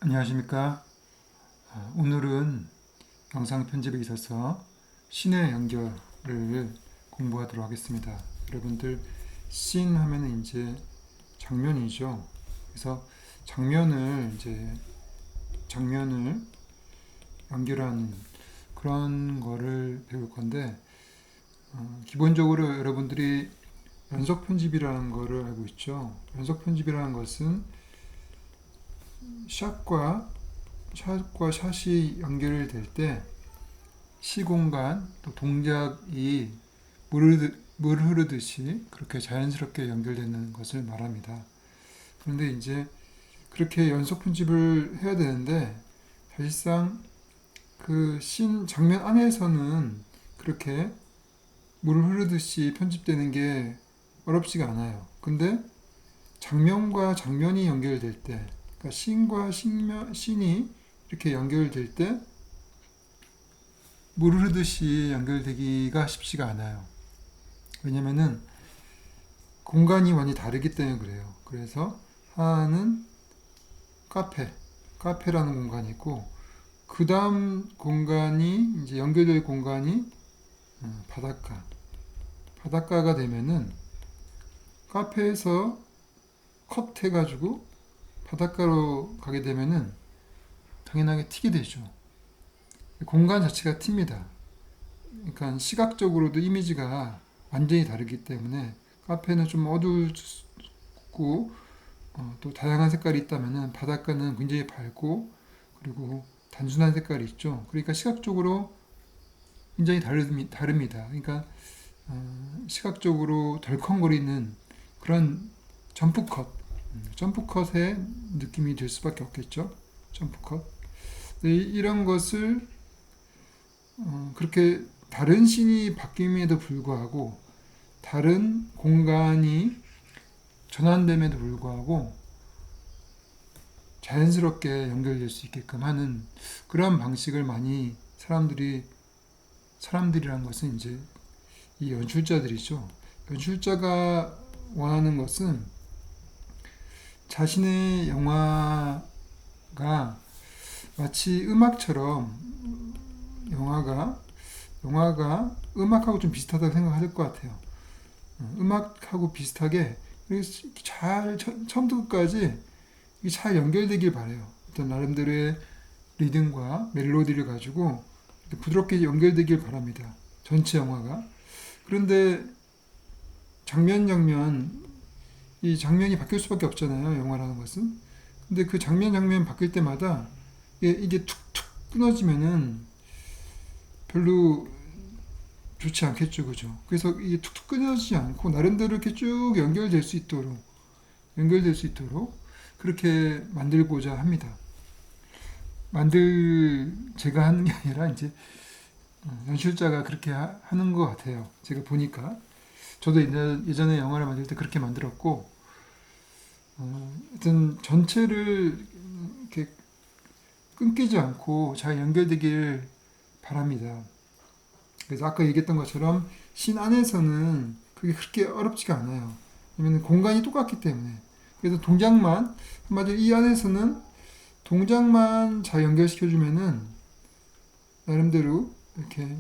안녕하십니까. 오늘은 영상 편집에 있어서 씬의 연결을 공부하도록 하겠습니다. 여러분들 씬 하면은 이제 장면이죠. 그래서 장면을 연결하는 그런 거를 배울 건데, 기본적으로 여러분들이 연속 편집이라는 거를 알고 있죠. 연속 편집이라는 것은 샷과 샷이 연결될 때 시공간 또 동작이 물 흐르듯이 그렇게 자연스럽게 연결되는 것을 말합니다. 그런데 이제 그렇게 연속 편집을 해야 되는데 사실상 그 씬 장면 안에서는 그렇게 물 흐르듯이 편집되는 게 어렵지가 않아요. 근데 장면과 장면이 연결될 때, 그러니까 씬과 씬이 이렇게 연결될 때 물 흐르듯이 연결되기가 쉽지가 않아요. 왜냐면은 공간이 완전히 다르기 때문에 그래요. 그래서 하나는 카페라는 공간이 있고, 그 다음 공간이 이제 연결될 공간이 바닷가가 되면은 카페에서 컷 해가지고 바닷가로 가게 되면은 당연하게 튀게 되죠. 공간 자체가 튑니다. 그러니까 시각적으로도 이미지가 완전히 다르기 때문에 카페는 좀 어둡고 또 다양한 색깔이 있다면은 바닷가는 굉장히 밝고 그리고 단순한 색깔이 있죠. 그러니까 시각적으로 굉장히 다릅니다. 그러니까 시각적으로 덜컹거리는 그런 점프컷의 느낌이 들 수밖에 없겠죠. 점프컷. 이런 것을 그렇게 다른 씬이 바뀜에도 불구하고 다른 공간이 전환됨에도 불구하고 자연스럽게 연결될 수 있게끔 하는 그런 방식을 많이 사람들이란 것은 이제 이 연출자들이죠. 연출자가 원하는 것은 자신의 영화가 마치 영화가 음악하고 좀 비슷하다고 생각할 것 같아요. 음악하고 비슷하게 처음부터 끝까지 잘 연결되길 바래요. 어떤 나름대로의 리듬과 멜로디를 가지고 부드럽게 연결되길 바랍니다. 전체 영화가. 그런데 이 장면이 바뀔 수밖에 없잖아요. 영화라는 것은. 근데 그 장면 바뀔 때마다 이게 툭툭 끊어지면은 별로 좋지 않겠죠, 그죠? 그래서 이게 툭툭 끊어지지 않고 나름대로 이렇게 쭉 연결될 수 있도록 그렇게 만들고자 합니다. 제가 하는 게 아니라 이제 연출자가 그렇게 하는 것 같아요. 제가 보니까 저도 예전에 영화를 만들 때 그렇게 만들었고, 하여튼 전체를 이렇게 끊기지 않고 잘 연결되길 바랍니다. 그래서 아까 얘기했던 것처럼 신 안에서는 그게 그렇게 어렵지가 않아요. 왜냐면 공간이 똑같기 때문에. 그래서 한마디로 이 안에서는 동작만 잘 연결시켜주면은 나름대로 이렇게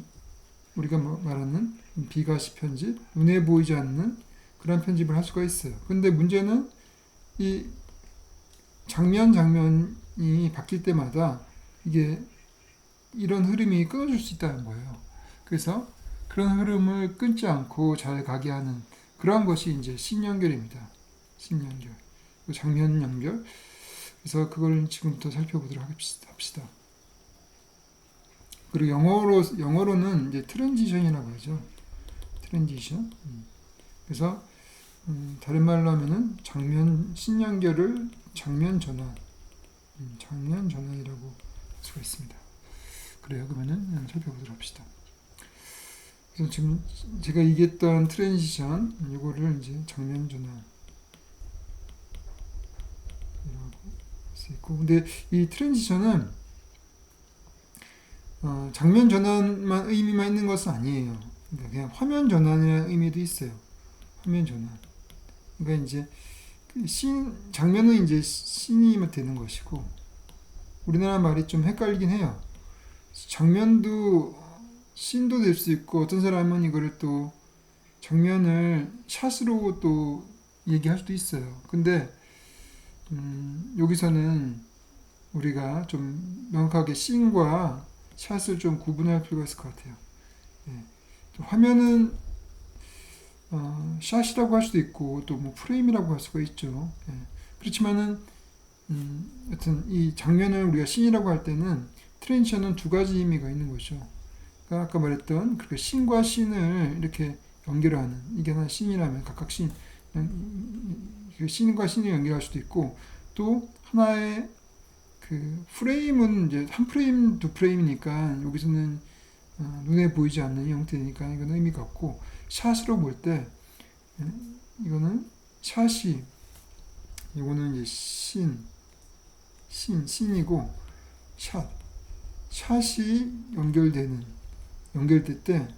우리가 말하는 비가시 편집, 눈에 보이지 않는 그런 편집을 할 수가 있어요. 근데 문제는 이 장면이 바뀔 때마다 이게 이런 흐름이 끊어질 수 있다는 거예요. 그래서 그런 흐름을 끊지 않고 잘 가게 하는 그러한 것이 이제 씬 연결입니다. 씬 연결. 장면 연결. 그래서 그걸 지금부터 살펴보도록 합시다. 그리고 영어로는 이제 트랜지션이라고 하죠. 트랜지션. 그래서 다른 말로 하면은 씬 연결을 장면 전환이라고 할 수가 있습니다. 그래요. 그러면은 살펴보도록 합시다. 그래서 지금 제가 얘기했던 트랜지션, 이거를 이제 장면 전환이라고 할 수 있고, 근데 이 트랜지션은 장면 전환만 의미만 있는 것은 아니에요. 그러니까 그냥 화면 전환이라는 의미도 있어요. 화면 전환. 그러니까 이제 장면은 이제 씬이 되는 것이고, 우리나라 말이 좀 헷갈리긴 해요. 정면도 씬도 될 수 있고 어떤 사람은 이거를 또 정면을 샷으로 또 얘기할 수도 있어요. 근데 여기서는 우리가 좀 명확하게 씬과 샷을 좀 구분할 필요가 있을 것 같아요. 예. 화면은 샷이라고 할 수도 있고 또 뭐 프레임이라고 할 수가 있죠. 예. 그렇지만은 여튼 이 장면을 우리가 씬이라고 할 때는 트랜지션은 두 가지 의미가 있는 거죠. 그러니까 아까 말했던 그렇게 씬과 씬을 이렇게 연결하는 이게 하나 씬이라면 각각 씬 씬과 씬을 연결할 수도 있고 또 하나의 그 프레임은 이제 한 프레임 두 프레임이니까 여기서는 눈에 보이지 않는 형태니까 이건 의미가 없고 샷으로 볼 때 이거는 샷이 이거는 이제 씬이고 샷이 연결될 때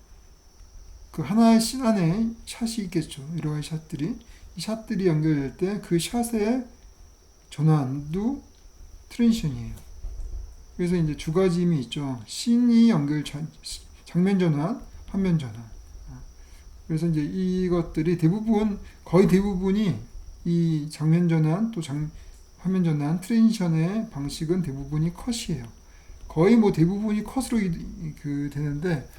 그 하나의 씬 안에 샷이 있겠죠. 여러 가지 샷들이 이 샷들이 연결될 때 그 샷의 전환도 트랜지션이에요. 그래서 이제 두 가지 의미 있죠. 씬이 장면 전환, 화면 전환. 그래서 이제 이것들이 거의 대부분이 이 장면 전환 또 화면 전환 트랜지션의 방식은 대부분이 컷이에요. 거의 뭐 대부분이 컷으로 되는데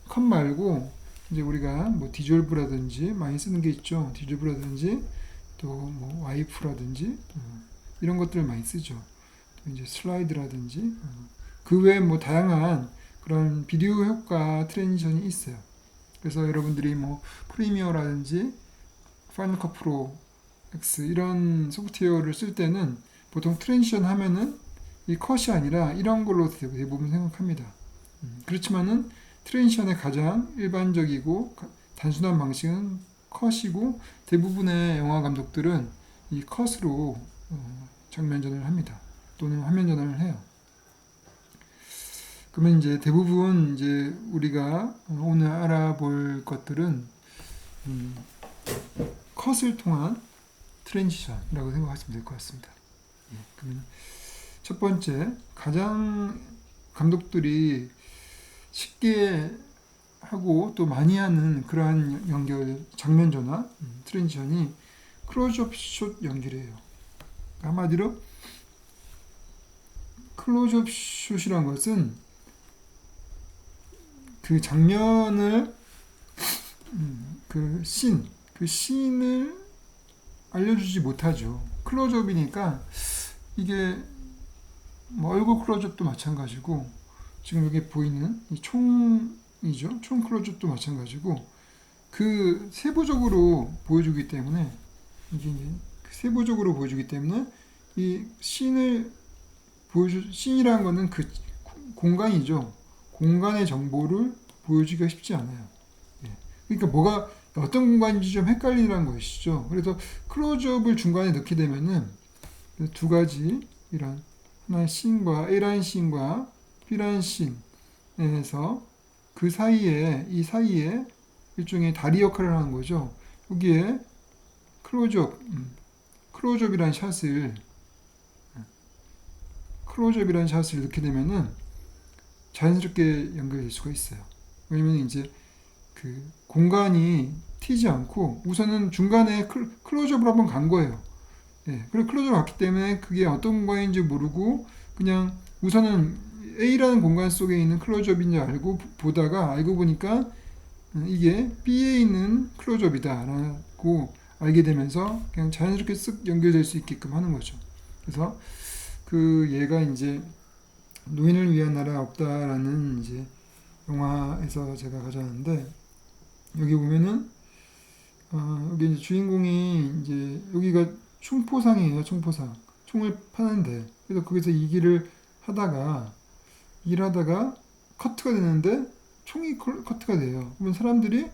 컷 말고 이제 우리가 뭐 디졸브라든지 많이 쓰는 게 있죠. 디졸브라든지 또 뭐 와이프라든지 이런 것들을 많이 쓰죠. 또 이제 슬라이드라든지 그 외에 뭐 다양한 그런 비디오 효과 트랜지션이 있어요. 그래서 여러분들이 뭐 프리미어라든지 파이널 컷 프로 X 이런 소프트웨어를 쓸 때는 보통 트랜지션 하면은 이 컷이 아니라 이런 걸로 대부분 생각합니다. 그렇지만은 트랜지션의 가장 일반적이고 단순한 방식은 컷이고 대부분의 영화 감독들은 이 컷으로 장면 전환을 합니다. 또는 화면 전환을 해요. 그러면 이제 대부분 이제 우리가 오늘 알아볼 것들은 컷을 통한 트랜지션이라고 생각하시면 될 것 같습니다. 예, 그러면 첫 번째 가장 감독들이 쉽게 하고 또 많이 하는 그러한 장면 전환 트랜지션이 클로즈업 숏 연결이에요. 한마디로 클로즈업 숏이란 것은 그 장면을 그 씬을 알려주지 못하죠. 클로즈업이니까 이게 뭐 얼굴 클로즈업도 마찬가지고 지금 여기 보이는 이 총이죠. 총 클로즈업도 마찬가지고 그 세부적으로 보여주기 때문에 이게 이제 세부적으로 보여주기 때문에 이 씬이라는 거는 그 공간이죠. 공간의 정보를 보여주기가 쉽지 않아요. 예. 그러니까 어떤 공간인지 좀 헷갈리는 것이죠. 그래서 클로즈업을 중간에 넣게 되면은 두 가지 이런 하나의 씬과 A라인 씬과 B라인 씬에서 이 사이에 일종의 다리 역할을 하는 거죠. 여기에 클로즈업이라는 샷을 넣게 되면은 자연스럽게 연결될 수가 있어요. 왜냐면 이제 그 공간이 튀지 않고 우선은 중간에 클로즈업을 한번 간 거예요. 예, 그리고 클로즈업을 갔기 때문에 그게 어떤 공간인지 모르고 그냥 우선은 A라는 공간 속에 있는 클로즈업인지 알고 보니까 이게 B에 있는 클로즈업이다라고 알게 되면서 그냥 자연스럽게 쓱 연결될 수 있게끔 하는 거죠. 그래서 그 얘가 이제 노인을 위한 나라 없다라는 이제 영화에서 제가 가져왔는데 여기 보면은 여기 이제 주인공이 이제 여기가 총포상이에요. 총포상. 총을 파는데 그래서 거기서 일을 하다가 커트가 되는데 총이 커트가 돼요. 그러면 사람들이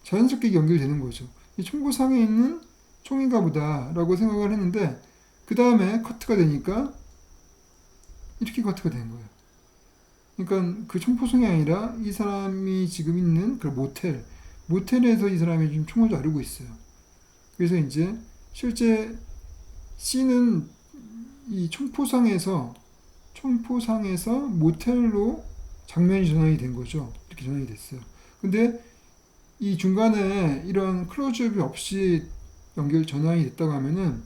자연스럽게 연결되는 거죠. 이 총포상에 있는 총인가 보다라고 생각을 했는데 그 다음에 커트가 되니까 이렇게 커트가 된 거예요. 그러니까 그 총포성이 아니라 이 사람이 지금 있는 그 모텔에서 이 사람이 지금 총을 자르고 있어요. 그래서 이제 실제 씬은 이 총포상에서 모텔로 장면이 전환이 된 거죠. 이렇게 전환이 됐어요. 근데 이 중간에 이런 클로즈업이 없이 연결 전환이 됐다고 하면은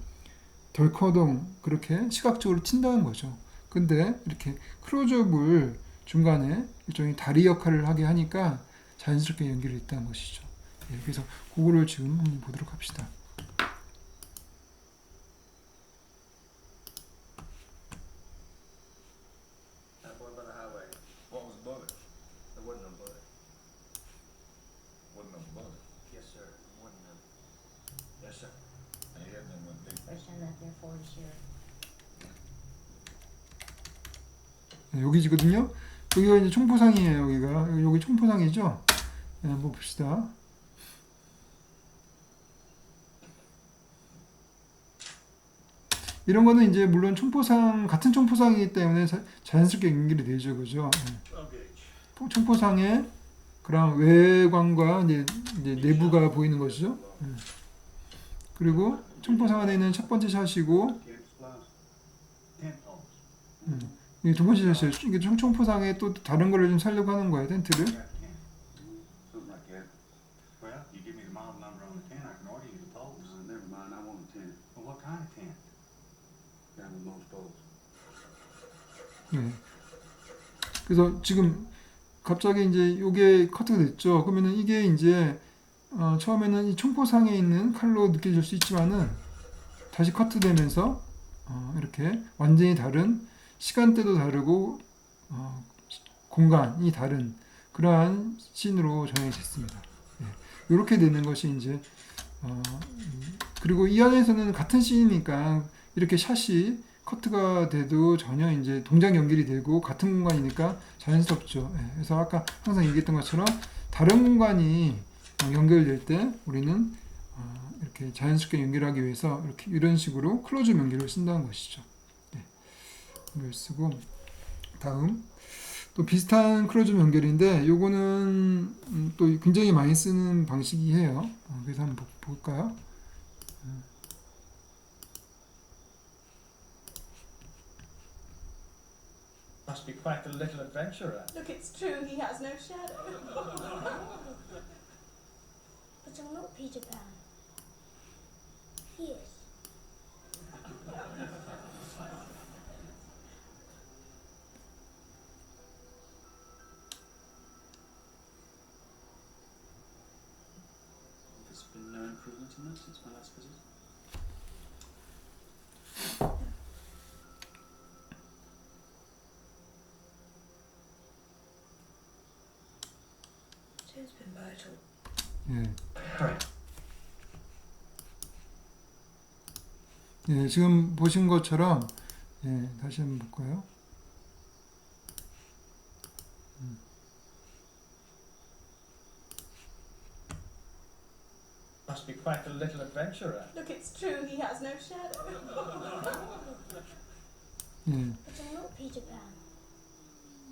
덜커덩 그렇게 시각적으로 튄다는 거죠. 근데 이렇게 클로즈업을 중간에 일종의 다리 역할을 하게 하니까 자연스럽게 연결이 됐다는 것이죠. 예, 그래서 그거를 지금 한번 보도록 합시다. That boy by the highway. What was above it? There wasn't no bullet. Wasn't no bullet. Yes, sir. There wasn't none. Yes, sir. And he had them when they First time out there for this year. 예, 여기지거든요. 여기가 이제 총포상이에요. 여기 총포상이죠. 예, 한번 봅시다. 이런 거는 이제 물론 같은 총포상이기 때문에 자연스럽게 연결이 되죠, 그죠? 예. 총포상의 그런 외관과 이제 내부가 보이는 것이죠. 예. 그리고 총포상 안에 있는 첫 번째 샷이고, 이게 두 번째 샷이에요. 이게 총포상에 또 다른 거를 좀 살려고 하는 거예요, 텐트를. something like that. Well, you give me the model number on the tent, I can order you the poles. Never mind, I want a tent. Well, what kind of tent? Down with most poles. 예. 그래서 지금 갑자기 이제 요게 커트가 됐죠. 그러면은 이게 이제 처음에는 이 총포상에 있는 칼로 느껴질 수 있지만은 다시 커트되면서 이렇게 완전히 다른 시간대도 다르고 공간이 다른 그러한 씬으로 전환이 됐습니다. 예. 이렇게 되는 것이 이제 그리고 이 안에서는 같은 씬이니까 이렇게 샷이 커트가 돼도 전혀 이제 동작 연결이 되고 같은 공간이니까 자연스럽죠. 예. 그래서 아까 항상 얘기했던 것처럼 다른 공간이 연결될 때 우리는 이렇게 자연스럽게 연결하기 위해서 이런 식으로 클로즈 연결을 쓴다는 것이죠. 예. 연결 쓰고 다음 또 비슷한 클로즈 연결인데 요거는 또 굉장히 많이 쓰는 방식이에요. 그래서 한번 볼까요? Must be quite a little adventurer. Look, it's true, he has no shadow. But I'm not Peter Pan. He is. There's been no improvement in that since my last visit. Joe's been vital. 예. 예, 지금 보신 것처럼 예, 다시 한번 볼까요? Must be quite a little adventurer. Look, it's true, he has no shadow. 예. But I'm not Peter Pan.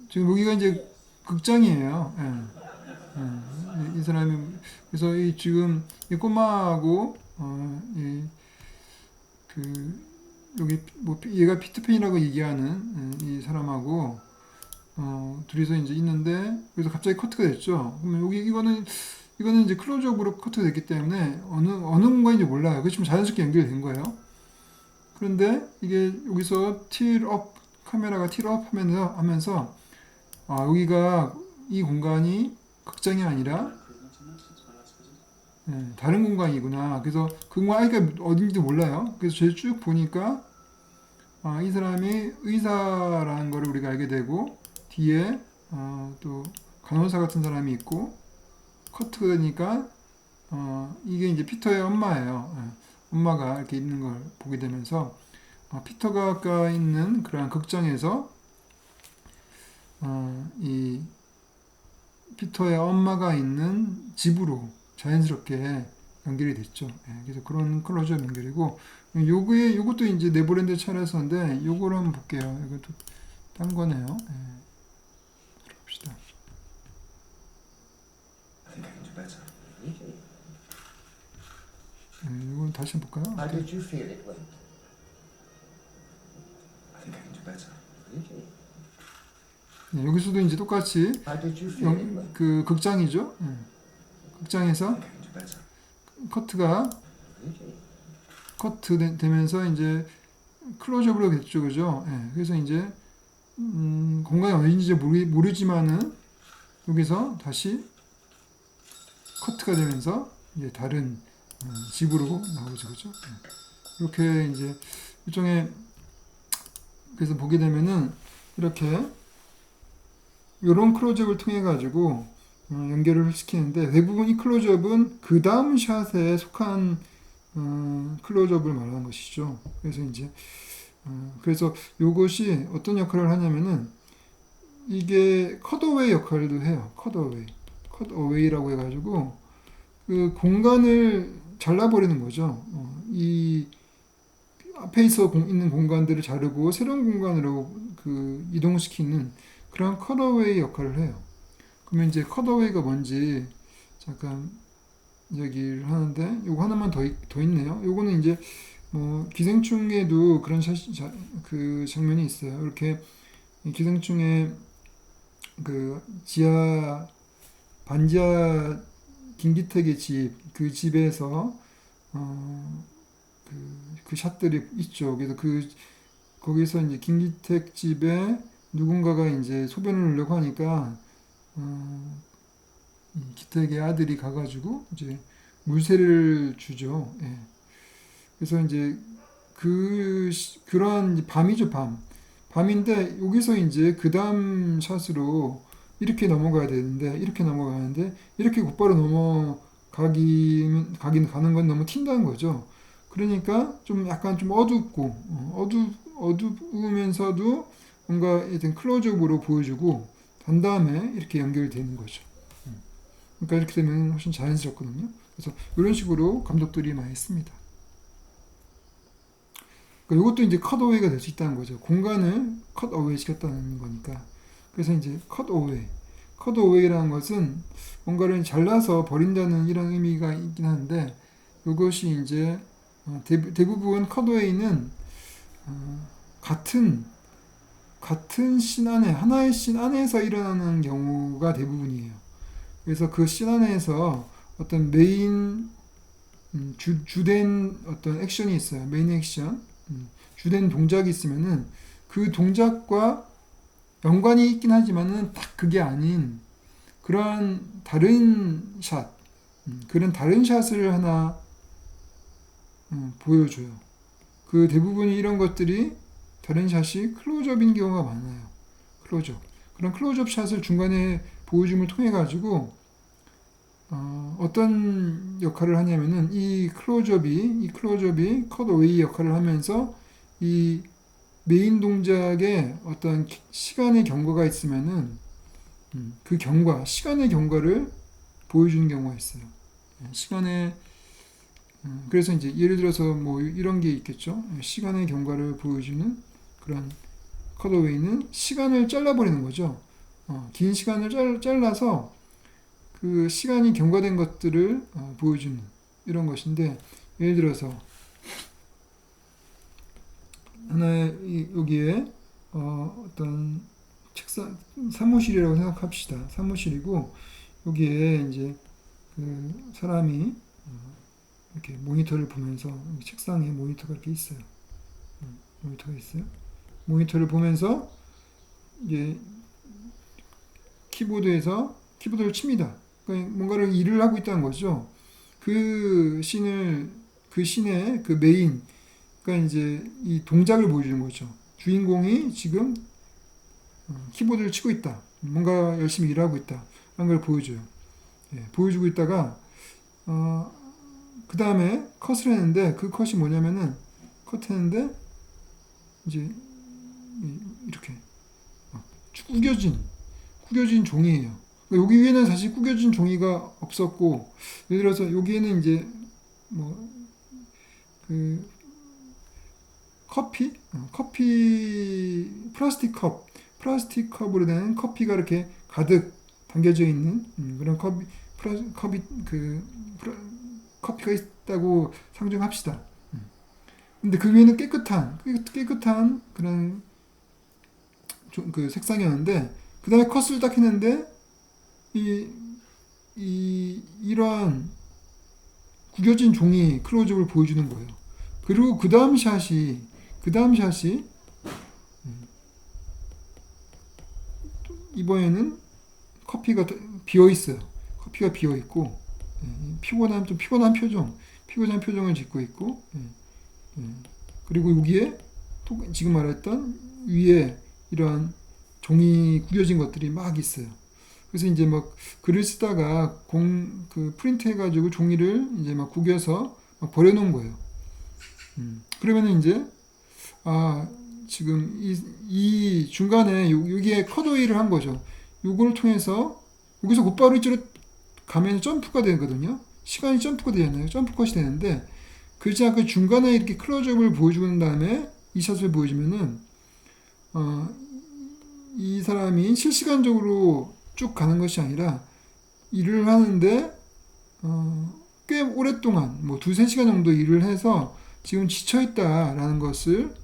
지금 여기가 He 이제 is. 극장이에요. 예. 이 사람이 그래서 이 지금 이 꼬마하고 여기 뭐 얘가 피터팬이라고 얘기하는 이 사람하고 둘이서 이제 있는데 그래서 갑자기 커트가 됐죠. 그러면 여기 이거는 이제 클로즈업으로 커트가 됐기 때문에 어느 공간인지 몰라요. 그렇지만 자연스럽게 연결이 된 거예요. 그런데 이게 여기서 카메라가 틸업 하면서 여기가 이 공간이 극장이 아니라 Improvement in that since my last visit. 다른 공간이구나. 그래서 그 공간 아이가 어딘지도 몰라요. 그래서 제가 쭉 보니까 이 사람이 의사라는 거를 우리가 알게 되고 뒤에 또 간호사 같은 사람이 있고 커트가 되니까 이게 이제 피터의 엄마예요. 엄마가 이렇게 있는 걸 보게 되면서 피터가 아까 있는 그러한 극장에서 이 피터의 엄마가 있는 집으로 자연스럽게 연결이 됐죠. 예, 그래서 그런 클로즈업 연결이고 요것도 이제 네버랜드 차례서인데 요거를 한번 볼게요. 이것도 딴 거네요. 예, 들어봅시다. I think I can do better. Really? 예, 이건 다시 한번 볼까요? How did you feel it went? better. Really? 네, 여기서도 이제 똑같이 How did you feel anyway? 그 극장이죠. 극장에서 Getting better. 커트가 Really? 되면서 이제 클로즈업으로 됐죠, 그죠? 예, 그래서 이제 공간이 어딘지 모르지만은 여기서 다시 커트가 되면서 이제 다른 집으로 나오죠, 그죠? 예. 이렇게 이제 일종의 그래서 보게 되면은 이렇게 이런 클로즈업을 통해 가지고 연결을 시키는데 대부분 이 클로즈업은 그 다음 샷에 속한 클로즈업을 말하는 것이죠. 그래서 이제 그래서 이것이 어떤 역할을 하냐면은 이게 컷어웨이 역할도 해요. 컷어웨이라고 해가지고 그 공간을 잘라버리는 거죠. 이 앞에 있는 공간들을 자르고 새로운 공간으로 그 이동시키는 그런 컷어웨이 역할을 해요. 그러면 이제 컷어웨이가 뭔지 잠깐 얘기를 하는데 요거 하나만 더 있네요. 요거는 이제 뭐 기생충에도 그런 그 장면이 있어요. 이렇게 기생충의 그 반지하 김기택의 그 집에서 그 샷들이 있죠. 그래서 거기서 이제 김기택 집에 누군가가 이제 소변을 넣으려고 하니까 기택의 아들이 가가지고 이제 물세를 주죠. 예. 그래서 이제 그러한 밤이죠, 밤인데 여기서 이제 그 다음 샷으로 이렇게 넘어가야 되는데 이렇게 넘어가는데 이렇게 곧바로 가는 건 너무 튄다는 거죠. 그러니까 좀 약간 좀 어두우면서도 뭔가 일단 클로즈업으로 보여주고 단 다음에 이렇게 연결되는 거죠. 그러니까 이렇게 되면 훨씬 자연스럽거든요. 그래서 이런 식으로 감독들이 많이 씁니다. 그러니까 이것도 이제 컷어웨이가 될 수 있다는 거죠. 공간을 컷어웨이 시켰다는 거니까. 그래서 이제 컷어웨이라는 것은 뭔가를 잘라서 버린다는 이런 의미가 있긴 한데 이것이 이제 대부분 컷어웨이는 같은 씬 안에 하나의 씬 안에서 일어나는 경우가 대부분이에요. 그래서 그 씬 안에서 어떤 메인 주된 어떤 액션이 있어요. 메인 액션 주된 동작이 있으면은 그 동작과 연관이 있긴 하지만은 딱 그게 아닌 그러한 다른 샷 그런 다른 샷을 하나 보여줘요. 그 대부분이 이런 것들이 다른 샷이 클로즈업인 경우가 많아요. 클로즈업. 그런 클로즈업 샷을 중간에 보여줌을 통해 가지고 어떤 역할을 하냐면은 이 클로즈업이 컷어웨이 역할을 하면서 이 메인 동작에 어떤 시간의 경과가 있으면은 그 시간의 경과를 보여주는 경우가 있어요. 그래서 이제 예를 들어서 뭐 이런 게 있겠죠. 시간의 경과를 보여주는 그런 컷어웨이는 시간을 잘라버리는 거죠. 긴 시간을 잘라서 그 시간이 경과된 것들을 보여주는 이런 것인데 예를 들어서 하나의 여기에 어떤 책상 사무실이라고 생각합시다. 사무실이고 여기에 이제 그 사람이 이렇게 모니터를 보면서 책상에 모니터가 이렇게 있어요. 모니터를 보면서 이제 키보드를 칩니다. 그러니까 뭔가를 일을 하고 있다는 거죠. 그 씬의 그 메인, 그러니까 이제 이 동작을 보여주는 거죠. 주인공이 지금 키보드를 치고 있다. 뭔가 열심히 일하고 있다. 라는 걸 보여줘요. 예, 보여주고 있다가 그 다음에 컷을 했는데 그 컷이 뭐냐면은 컷했는데 이제 이렇게 구겨진 종이에요. 여기 위에는 사실 구겨진 종이가 없었고 예를 들어서 여기에는 이제 뭐 그 커피 플라스틱 컵으로 된 커피가 이렇게 가득 담겨져 있는 그런 커피가 있다고 상정합시다. 근데 그 위에는 깨끗한 그런 그 색상이었는데 그 다음에 컷을 딱 했는데 이러한 구겨진 종이 클로즈업을 보여주는 거예요. 그리고 그 다음 샷이 이번에는 커피가 비어 있어요. 커피가 비어 있고 피곤한 표정을 짓고 있고 그리고 여기에 지금 말했던 위에 이러한 종이 구겨진 것들이 막 있어요. 그래서 이제 막 글을 쓰다가 프린트 해가지고 종이를 이제 막 구겨서 막 버려놓은 거예요. 그러면은 이제 지금 이 중간에 여기에 컷오이를 한 거죠. 요걸 통해서 여기서 곧바로 이쪽으로 가면 점프가 되거든요. 시간이 점프가 되잖아요. 점프 컷이 되는데 그렇지 않고 중간에 이렇게 클로즈업을 보여주는 다음에 이 샷을 보여주면은 이 사람이 실시간적으로 쭉 가는 것이 아니라 일을 하는데 꽤 오랫동안 뭐 2-3시간 정도 일을 해서 지금 지쳐있다라는 것을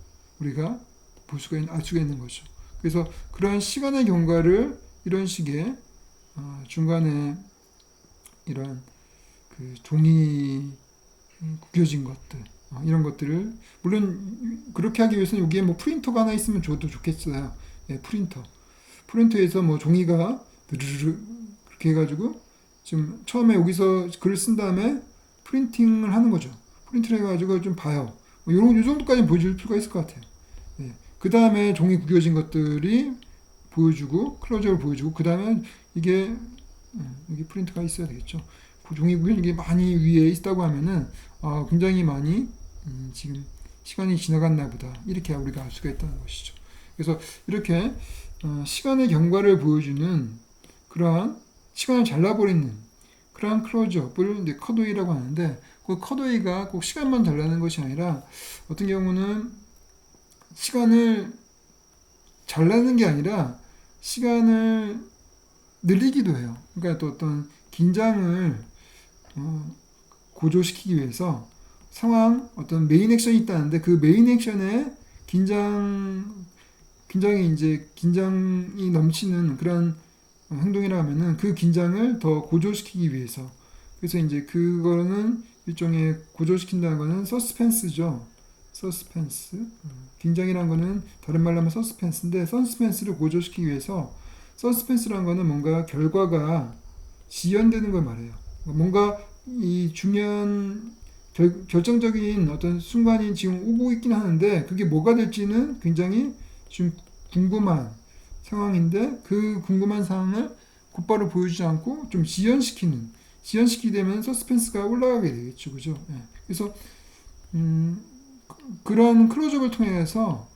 우리가 알 수가 있는 거죠. 그래서 그러한 시간의 경과를 이런 식의 중간에 이런 그 종이 구겨진 것들 이런 것들을 물론 그렇게 하기 위해서는 여기에 뭐 프린터가 하나 있으면 줘도 좋겠어요. 예, 프린터에서 뭐 종이가 드르르 그렇게 해가지고 지금 처음에 여기서 글을 쓴 다음에 프린팅을 하는 거죠. 프린트를 해가지고 좀 봐요. 뭐 요 정도까지 보여줄 필요가 있을 것 같아요. 예. 그 다음에 종이 구겨진 것들이 보여주고 클로즈업을 보여주고 그 다음에 이게 여기 프린트가 있어야 되겠죠. 그 종이 구겨진 게 많이 위에 있다고 하면은 굉장히 많이 지금 시간이 지나갔나 보다 이렇게 우리가 알 수가 있다는 것이죠. 그래서 이렇게 시간의 경과를 보여주는 그러한 시간을 잘라버리는 그러한 클로즈업을 이제 컷오이라고 하는데 그 컷오이가 꼭 시간만 달라는 것이 아니라 어떤 경우는 시간을 잘라는 게 아니라 시간을 늘리기도 해요. 그러니까 또 어떤 긴장을 고조시키기 위해서 어떤 메인 액션이 있다는데 그 메인 액션에 긴장이 넘치는 그런 행동이라면은 그 긴장을 더 고조시키기 위해서 그래서 이제 그거는 일종의 고조시킨다는 거는 서스펜스죠. 서스펜스. 긴장이라는 거는 다른 말로 하면 서스펜스인데 서스펜스를 고조시키기 위해서 서스펜스라는 거는 뭔가 결과가 지연되는 걸 말해요. 뭔가 이 중요한 결정적인 어떤 순간이 지금 오고 있긴 하는데 그게 뭐가 될지는 굉장히 지금 궁금한 상황인데 그 궁금한 상황을 곧바로 보여주지 않고 좀 지연시키게 되면 서스펜스가 올라가게 되겠죠. 그죠? 예. 그래서 그런 클로즈업을 통해서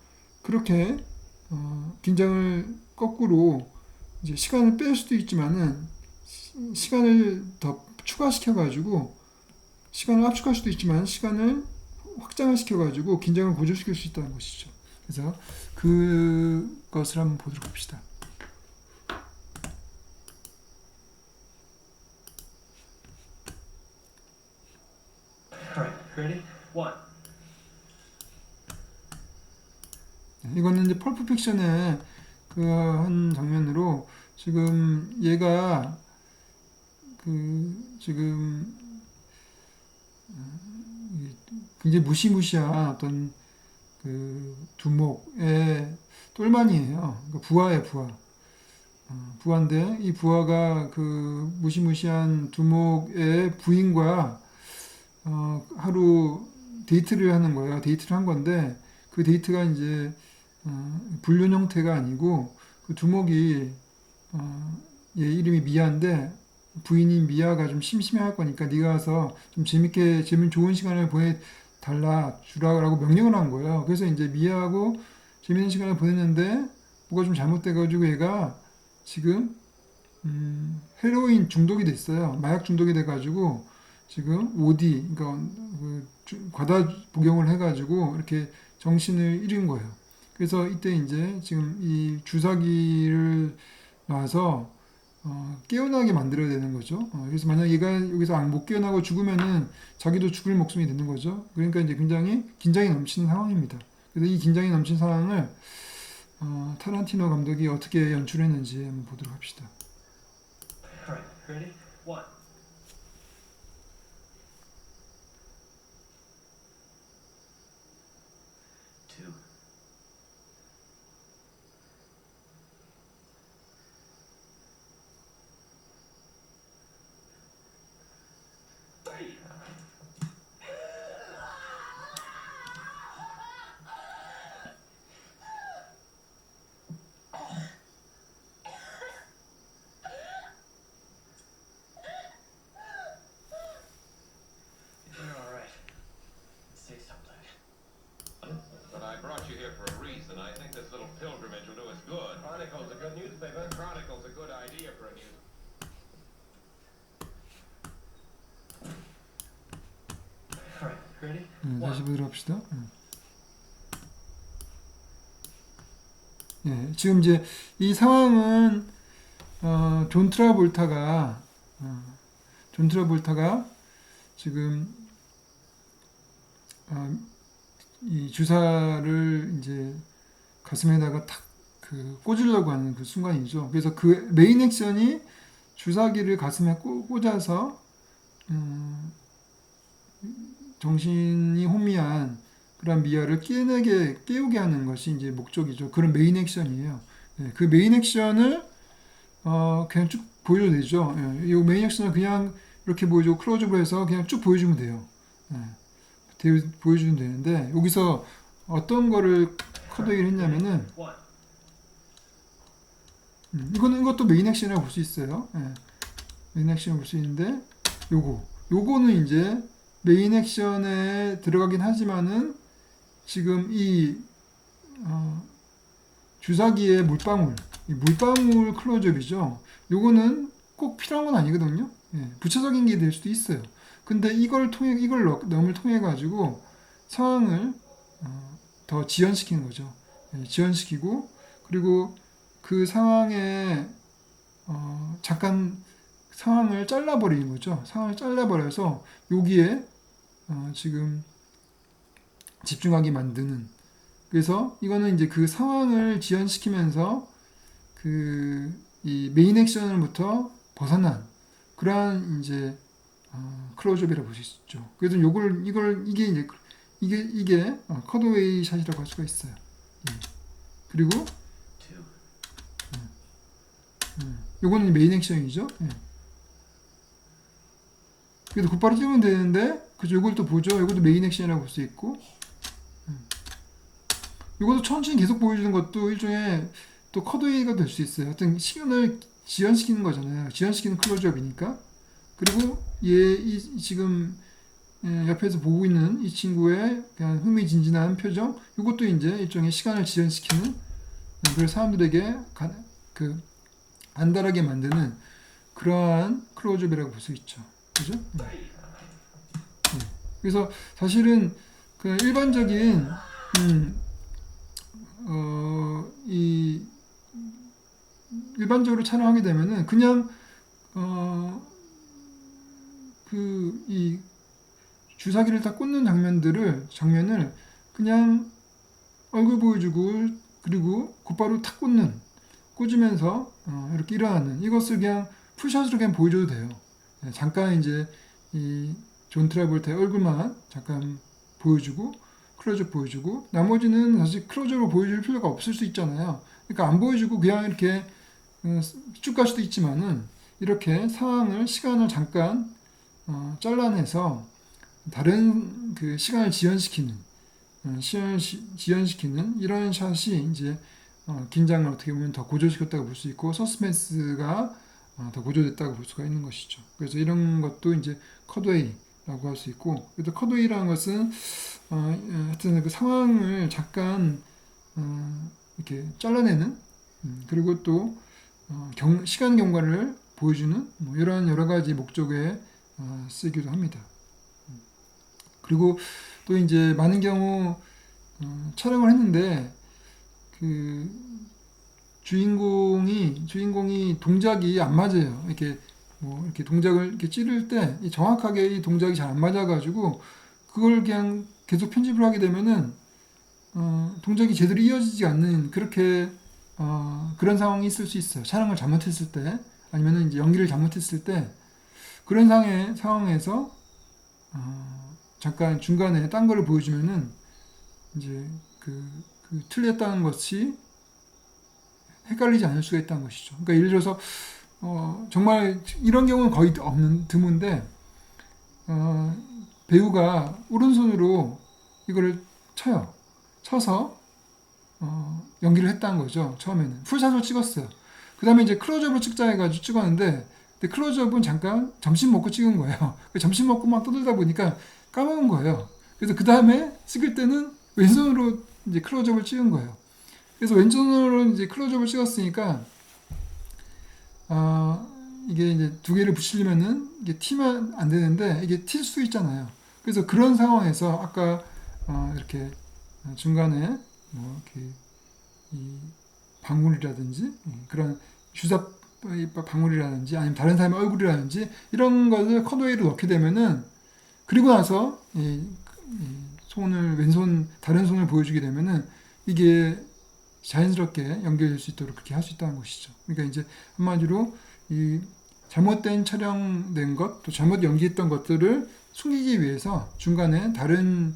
그렇게 긴장을 거꾸로 이제 시간을 뺄 수도 있지만은 시간을 더 추가시켜가지고 시간을 압축할 수도 있지만 시간을 확장을 시켜가지고 긴장을 고조시킬 수 있다는 것이죠. 그래서 그것을 한번 보도록 합시다. Alright, ready? One. 이거는 이제 펄프 픽션의 그 한 장면으로 지금 얘가 지금 굉장히 무시무시한 어떤 그 두목의 똘만이에요. 그러니까 부하예요, 부하. 부하인데 이 부하가 그 무시무시한 두목의 부인과 하루 데이트를 하는 거예요. 데이트를 한 건데 그 데이트가 이제 불륜 형태가 아니고 그 두목이 얘 이름이 미아인데 부인이 미아가 좀 심심해할 거니까 네가 와서 좀 재밌는 좋은 시간을 주라고 명령을 한 거예요. 그래서 이제 미아하고 재밌는 시간을 보냈는데 뭐가 좀 잘못돼가지고 얘가 지금 헤로인 중독이 됐어요. 마약 중독이 돼가지고 지금 OD, 그러니까 과다 복용을 해가지고 이렇게 정신을 잃은 거예요. 그래서 이때 이제 지금 이 주사기를 놔서 깨어나게 만들어야 되는 거죠. 그래서 만약 얘가 여기서 못 깨어나고 죽으면은 자기도 죽을 목숨이 되는 거죠. 그러니까 이제 굉장히 긴장이 넘치는 상황입니다. 그래서 이 긴장이 넘치는 상황을 타란티노 감독이 어떻게 연출했는지 한번 보도록 합시다. Alright, ready? One. Two. Three. You're alright. Say something. But I brought you here for a reason. I think this little pilgrimage will do us good. Chronicle's a good newspaper. Chronicle's a good idea for a news. Alright, ready? 다시 보도록 합시다. 예, 지금 이제 이 상황은 존 트라볼타가 지금 이 주사를 이제 가슴에다가 탁 그 꽂으려고 하는 그 순간이죠. 그래서 그 메인 액션이 주사기를 가슴에 꽂아서 정신이 혼미한 그런 미아를 깨우게 하는 것이 이제 목적이죠. 그런 메인 액션이에요. 예, 그 메인 액션을 그냥 쭉 보여줘도 되죠. 예, 이 메인 액션을 그냥 이렇게 보여주고 클로즈업을 해서 그냥 쭉 보여주면 돼요. 예, 보여주면 되는데 여기서 어떤 거를 커드웨이를 했냐면은 One. 이것도 메인 액션이라고 볼 수 있어요. 예, 메인 액션을 볼 수 있는데 요거는 이제 메인 액션에 들어가긴 하지만은 지금 이 주사기의 물방울 클로즈업이죠. 요거는 꼭 필요한 건 아니거든요. 예, 부차적인 게 될 수도 있어요. 근데 이걸 넘을 통해 가지고 상황을 더 지연시키는 거죠. 예, 지연시키고 그리고 그 상황에 잠깐 상황을 잘라버리는 거죠. 상황을 잘라버려서 여기에 지금 집중하게 만드는. 그래서 이거는 이제 그 상황을 지연시키면서 이 메인 액션으로부터 벗어난 그러한 이제 클로즈업이라고 볼 수 있죠. 그래서 이게 컷어웨이 샷이라고 할 수가 있어요. 예. 그리고 Two. 요거는 메인 액션이죠. 예. 그래도 곧바로 찍으면 되는데, 그죠? 요걸 또 보죠. 요것도 메인 액션이라고 볼 수 있고, 요것도 천천히 계속 보여주는 것도 일종의 또 컷웨이가 될 수 있어요. 어떤 시간을 지연시키는 거잖아요. 지연시키는 클로즈업이니까. 그리고 지금 옆에서 보고 있는 이 친구의 그냥 흥미진진한 표정, 요것도 이제 일종의 시간을 지연시키는, 그래서 사람들에게 안달하게 만드는 그러한 클로즈업이라고 볼 수 있죠. 그죠? 그래서 사실은 그 일반적인 일반적으로 촬영하게 되면은 그냥 이 주사기를 다 꽂는 장면을 그냥 얼굴 보여주고 그리고 곧바로 탁 꽂으면서 이렇게 일어나는 이것을 그냥 풀샷으로 그냥 보여줘도 돼요. 잠깐 이제 이 존 트라볼타의 얼굴만 잠깐 보여주고 클로즈업 보여주고 나머지는 사실 클로즈업으로 보여줄 필요가 없을 수 있잖아요. 그러니까 안 보여주고 그냥 이렇게 쭉 갈 수도 있지만은 이렇게 시간을 잠깐 잘라내서 다른 그 시간을 지연시키는 이런 샷이 이제 긴장을 어떻게 보면 더 고조시켰다고 볼 수 있고 서스펜스가 더 고조됐다고 볼 수가 있는 것이죠. 그래서 이런 것도 이제 컷웨이라고 할 수 있고, 그래도 컷웨이라는 것은 하여튼 그 상황을 잠깐 이렇게 잘라내는 그리고 또 시간 경과를 보여주는 뭐 이런 여러 가지 목적에 쓰기도 합니다. 그리고 또 이제 많은 경우 촬영을 했는데 그 주인공이 동작이 안 맞아요. 이렇게 동작을 이렇게 찌를 때 정확하게 이 동작이 잘 안 맞아가지고 그걸 그냥 계속 편집을 하게 되면은 동작이 제대로 이어지지 않는 그렇게 그런 상황이 있을 수 있어요. 촬영을 잘못했을 때 아니면 이제 연기를 잘못했을 때 그런 상황에서 잠깐 중간에 딴 거를 보여주면은 이제 그 틀렸다는 것이 헷갈리지 않을 수가 있다는 것이죠. 그러니까 예를 들어서 정말 이런 경우는 거의 드문데 배우가 오른손으로 이거를 쳐서 연기를 했다는 거죠. 처음에는 풀샷으로 찍었어요. 그 다음에 이제 클로즈업으로 찍자 해가지고 찍었는데 근데 클로즈업은 잠깐 점심 먹고 찍은 거예요. 점심 먹고 막 떠들다 보니까 까먹은 거예요. 그래서 그 다음에 찍을 때는 왼손으로 이제 클로즈업을 찍은 거예요. 그래서 왼손으로 이제 클로즈업을 찍었으니까 이게 이제 두 개를 붙이려면은 이게 튀면 안 되는데 이게 튈 수 있잖아요. 그래서 그런 상황에서 아까 이렇게 중간에 뭐 이렇게 이 방울이라든지 그런 주사 방울이라든지 아니면 다른 사람의 얼굴이라든지 이런 것을 컷웨이로 넣게 되면은 그리고 나서 이 손을 다른 손을 보여주게 되면은 이게 자연스럽게 연결될 수 있도록 그렇게 할 수 있다는 것이죠. 그러니까 이제 한마디로 이 잘못된 촬영된 것, 또 잘못 연기했던 것들을 숨기기 위해서 중간에 다른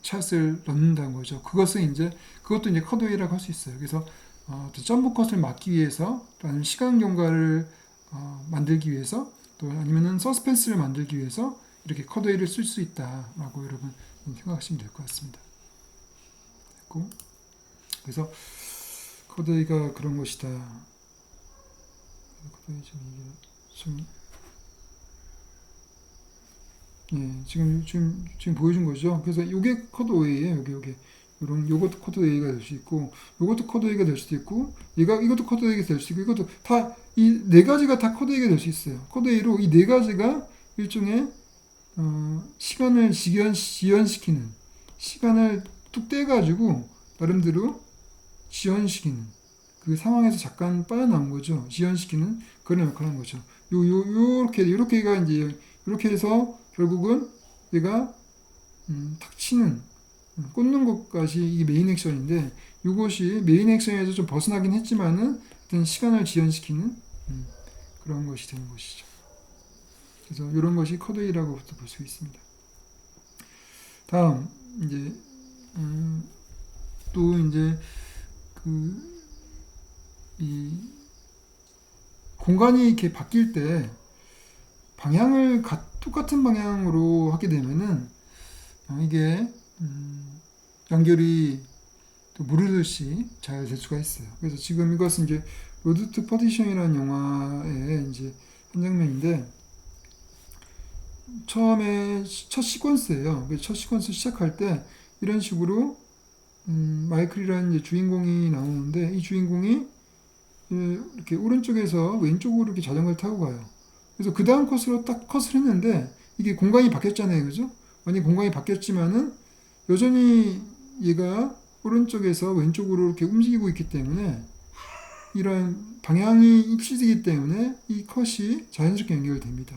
샷을 넣는다는 거죠. 그것도 이제 컷웨이라고 할 수 있어요. 그래서 점프 컷을 막기 위해서, 또 아니면 시간 경과를 만들기 위해서, 또 아니면은 서스펜스를 만들기 위해서 이렇게 컷웨이를 쓸 수 있다라고 여러분 생각하시면 될 것 같습니다. 됐고, 그래서 컷웨이가 그런 것이다. 컷웨이 지금 보여준 거죠. 그래서 이게 컷웨이예요. 요것도 컷웨이가 될 수 있고, 요것도 컷웨이가 될 수도 있고, 이것도 컷웨이가 될 수 있고, 이것도 다 이 네 가지가 다 컷웨이가 될 수 있어요. 컷웨이로 이 네 가지가 일종의 시간을 지연시키는, 시간을 뚝 떼가지고 나름대로 지연시키는 그 상황에서 잠깐 빠져나온 거죠. 지연시키는 그런 역할을 한 거죠. 요렇게가 이제 이렇게 해서 결국은 얘가 탁 치는 꽂는 것까지 이게 메인 액션인데 이것이 메인 액션에서 좀 벗어나긴 했지만은 어떤 시간을 지연시키는 그런 것이 되는 것이죠. 그래서 이런 것이 컷웨이라고 볼 수 있습니다. 다음 이제 또 이제 이 공간이 이렇게 바뀔 때 방향을 똑같은 방향으로 하게 되면은 이게 연결이 또 무르듯이 잘 될 수가 있어요. 그래서 지금 이것은 이제 로드 투 퍼디션이라는 영화의 이제 한 장면인데 처음에 첫 시퀀스예요. 그래서 첫 시퀀스 시작할 때 이런 식으로 마이클이라는 이제 주인공이 나오는데 이 주인공이 이렇게 오른쪽에서 왼쪽으로 이렇게 자전거를 타고 가요. 그래서 그 다음 컷으로 딱 컷을 했는데 이게 공간이 바뀌었잖아요. 그죠? 완전히 공간이 바뀌었지만은 여전히 얘가 오른쪽에서 왼쪽으로 이렇게 움직이고 있기 때문에 이런 방향이 입시되기 때문에 이 컷이 자연스럽게 연결됩니다.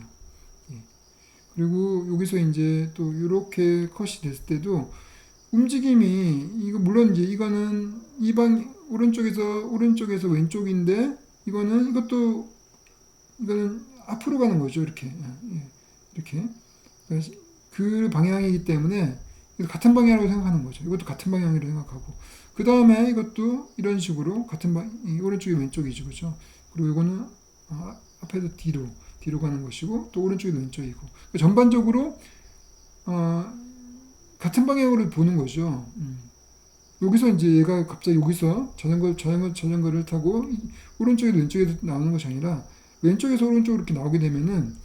그리고 여기서 이제 또 이렇게 컷이 됐을 때도 움직임이 이거 물론 이제 이거는 오른쪽에서 왼쪽인데 이거는 앞으로 가는 거죠. 이렇게 그 방향이기 때문에 같은 방향으로 생각하는 거죠. 이것도 같은 방향으로 생각하고 그 다음에 이것도 이런 식으로 같은 오른쪽이 왼쪽이죠, 그렇죠? 그리고 이거는 앞에서 뒤로 가는 것이고 또 오른쪽이 왼쪽이고 전반적으로 같은 방향으로 보는 거죠. 여기서 이제 얘가 갑자기 여기서 자전거를 타고 오른쪽에도 왼쪽에도 나오는 것이 아니라 왼쪽에서 오른쪽으로 이렇게 나오게 되면은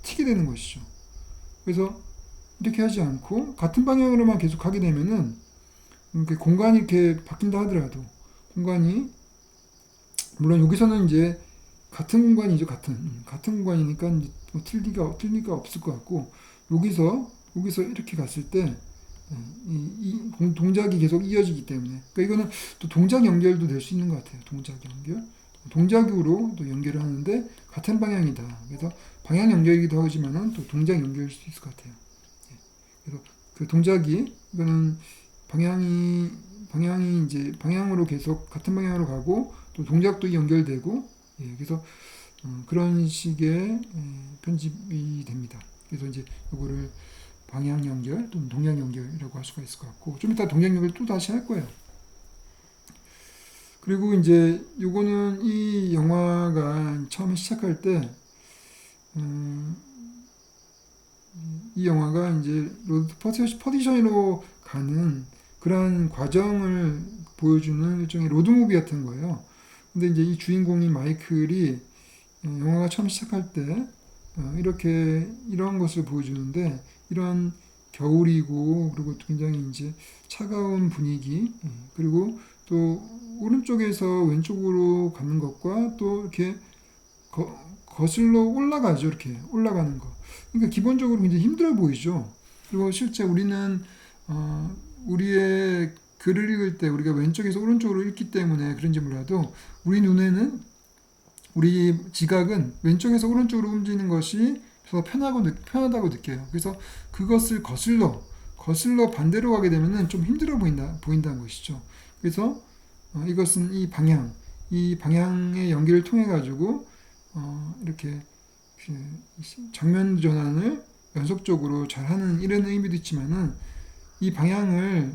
튀게 되는 것이죠. 그래서 이렇게 하지 않고 같은 방향으로만 계속 가게 되면은 이렇게 공간이 이렇게 바뀐다 하더라도 공간이 물론 여기서는 이제 같은 공간이죠. 같은 공간이니까 뭐 틀 리가 없을 것 같고 여기서 이렇게 갔을 때 이 동작이 계속 이어지기 때문에 그러니까 이거는 또 동작 연결도 될 수 있는 것 같아요. 동작 연결. 동작으로 또 연결을 하는데 같은 방향이다. 그래서 방향 연결이기도 하지만은 또 동작 연결일 수 있을 것 같아요. 그래서 그 동작이 이거는 방향이 이제 방향으로 계속 같은 방향으로 가고 또 동작도 연결되고 그래서 그런 식의 편집이 됩니다. 그래서 이제 이거를 방향 연결 또는 동작 연결이라고 할 수가 있을 것 같고 좀 이따 동작 연결 또 다시 할 거예요. 그리고 이제 요거는 이 영화가 처음에 시작할 때 이 영화가 이제 로드 퍼디션으로 가는 그러한 과정을 보여주는 일종의 로드무비 같은 거예요. 근데 이제 이 주인공인 마이클이 영화가 처음 시작할 때 이렇게 이런 것을 보여주는데 이런 겨울이고 그리고 굉장히 이제 차가운 분위기 그리고 또 오른쪽에서 왼쪽으로 가는 것과 또 이렇게 거슬러 올라가죠. 이렇게 올라가는 거. 그러니까 기본적으로 굉장히 힘들어 보이죠. 그리고 실제 우리는 우리의 글을 읽을 때 우리가 왼쪽에서 오른쪽으로 읽기 때문에 그런지 몰라도 우리 눈에는 우리 지각은 왼쪽에서 오른쪽으로 움직이는 것이 더 편하다고 느껴요. 그래서 그것을 거슬러 반대로 가게 되면은 좀 힘들어 보인다는 것이죠. 그래서 이것은 이 방향의 연기를 통해 가지고 이렇게 장면 전환을 연속적으로 잘하는 이런 의미도 있지만은 이 방향을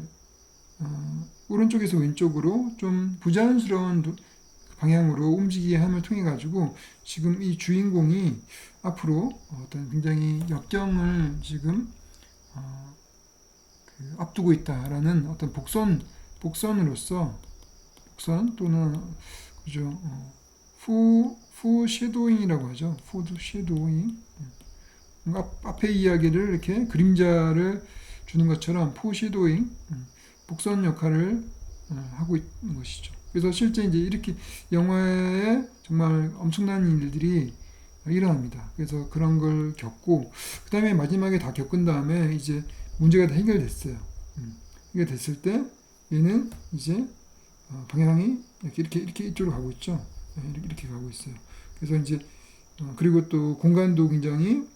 오른쪽에서 왼쪽으로 좀 부자연스러운 방향으로 움직이게 함을 통해 가지고 지금 이 주인공이 앞으로 어떤 굉장히 역경을 지금 앞두고 있다라는 어떤 복선으로서 복선 또는 그죠 푸쉐도잉이라고 하죠. 푸쉐도잉 앞에 이야기를 이렇게 그림자를 주는 것처럼 푸쉐도잉 복선 역할을 하고 있는 것이죠. 그래서 실제 이제 이렇게 영화에 정말 엄청난 일들이 일어납니다. 그래서 그런 걸 겪고 그 다음에 마지막에 다 겪은 다음에 이제 문제가 다 해결됐어요. 해결됐을 때 얘는 이제 방향이 이렇게 이쪽으로 가고 있죠. 이렇게 가고 있어요. 그래서 이제 그리고 또 공간도 굉장히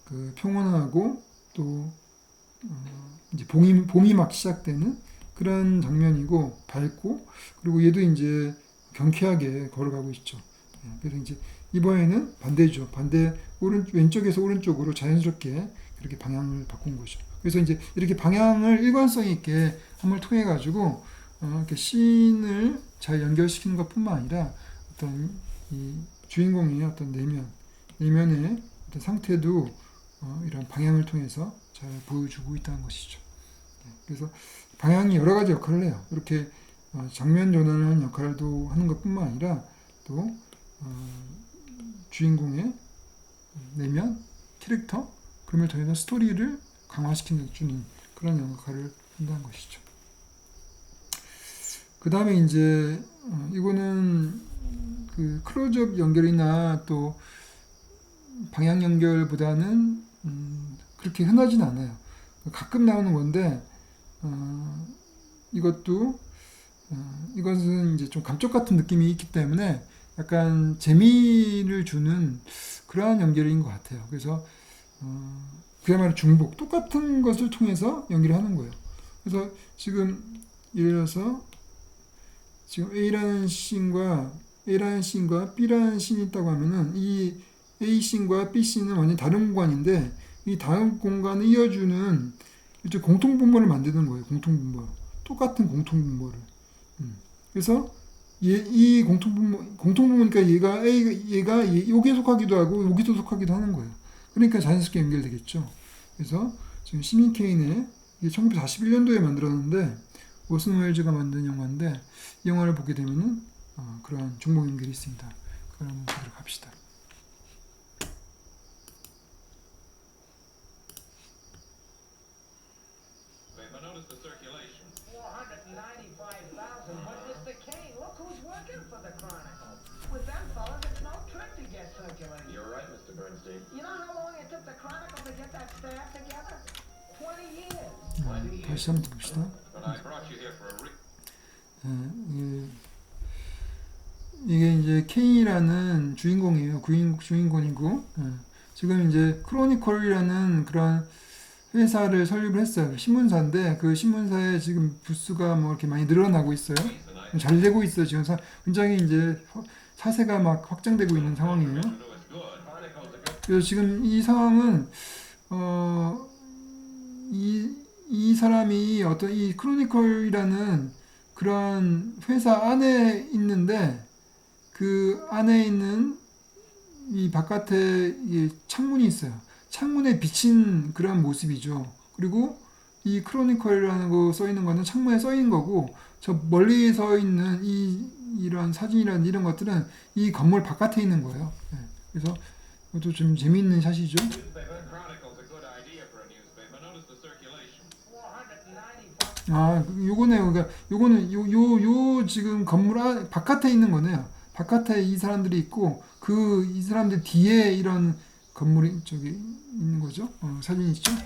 그 평온하고 또 이제 봄이 막 시작되는 그런 장면이고 밝고 그리고 얘도 이제 경쾌하게 걸어가고 있죠. 그래서 이제 이번에는 반대죠. 왼쪽에서 오른쪽으로 자연스럽게 그렇게 방향을 바꾼 거죠. 그래서 이제 이렇게 방향을 일관성 있게 함을 통해 가지고 이렇게 씬을 잘 연결시키는 것뿐만 아니라 어떤 이 주인공의 어떤 내면의 어떤 상태도 이런 방향을 통해서 잘 보여주고 있다는 것이죠. 그래서 방향이 여러 가지 역할을 해요. 이렇게 장면 전환을 하는 역할도 하는 것뿐만 아니라 또 주인공의 내면, 캐릭터, 그럼을 통해서 스토리를 강화시키는 주는 그런 역할을 한다는 것이죠. 그 다음에 이제 이거는 그 클로즈업 연결이나 또 방향 연결보다는 그렇게 흔하진 않아요. 가끔 나오는 건데 이것은 이제 좀 감쪽 같은 느낌이 있기 때문에 약간 재미를 주는 그러한 연결인 것 같아요. 그래서 그야말로 중복, 똑같은 것을 통해서 연기를 하는 거예요. 그래서 지금 예를 들어서 지금 A라는 씬과 B라는 씬이 있다고 하면은 이 A 씬과 B 씬은 완전히 다른 공간인데 이 다른 공간을 이어주는 이제 공통분모를 만드는 거예요. 똑같은 공통분모를. 그래서 이 공통분모니까 얘가 여기에 속하기도 하고 여기도 속하기도 하는 거예요. 그러니까 자연스럽게 연결되겠죠. 그래서 지금 시민 케인의 1941년도에 만들었는데 오슨 웰즈가 만든 영화인데 이 영화를 보게 되면은 그런 중복 연결이 있습니다. 그걸 한번 보도록 합시다. But notice the circulation. 495,000. But Mr. Kane, look who's working for the Chronicle. With them fellas, it's no trick to get circulation. You're right, Mr. Bernstein. You know how long it took the Chronicle to get that staff together? 20 years. 다시 한번 봅시다. But I brought you here for a reason. 이게 이제 케인이라는 주인공이에요. 주인공이고 지금 이제 크로니컬이라는 그런 회사를 설립을 했어요. 신문사인데 그 신문사에 지금 부수가 뭐 이렇게 많이 늘어나고 있어요. reason I 잘 되고 있어요. 지금 굉장히 이제 사세가 막 확장되고 있는 상황이에요. do is good. Chronicles a good 그래서 지금 이 상황은 이 사람이 어떤 이 크로니컬이라는 그런 회사 안에 있는데 그 안에 있는 이 바깥에 이 창문이 있어요. 창문에 비친 그런 모습이죠. 그리고 이 크로니컬이라는 거 써 있는 거는 창문에 써 있는 거고 저 멀리 서 있는 이런 사진이라는 이런 것들은 이 건물 바깥에 있는 거예요. 예. 그래서 이것도 좀 재미있는 샷이죠. newspaper. Chronicles a good idea for a newspaper. Notice the circulation. 495. 아, 요거네요. 그러니까 요거는 요 지금 건물 바깥에 있는 거네요. 바깥에 이 사람들이 있고 이 사람들 뒤에 이런 건물이 저기 있는 거죠. 사진 있죠. 5,000,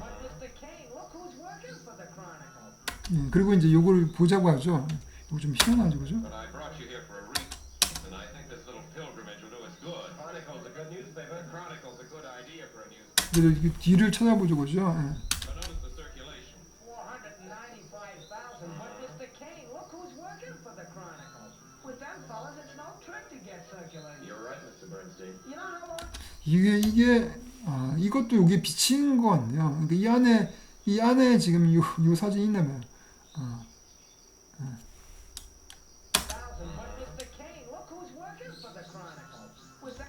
but Mr. Kane, look who's working for the Chronicle. 예, 그리고 이제 요걸 보자고 하죠. 이거 좀 희한하죠, 그죠? But I brought you here for a reason, and I think this little pilgrimage will do us good. Chronicles a good newspaper. Chronicles a good idea for a newspaper. 그래서 이게 뒤를 찾아보죠, 그죠? 예. But notice the circulation. 495,000, but Mr. Kane, look who's working for the Chronicle. With them fellas, it's no trick to get circulated. You're right, Mr. Bernstein. You know how long? 이것도 여기에 비치는 것 같네요. 그러니까 이 안에 지금 요 사진이 있나 봐요. 1,000, but Mr. Kane, look who's working for the Chronicle. With them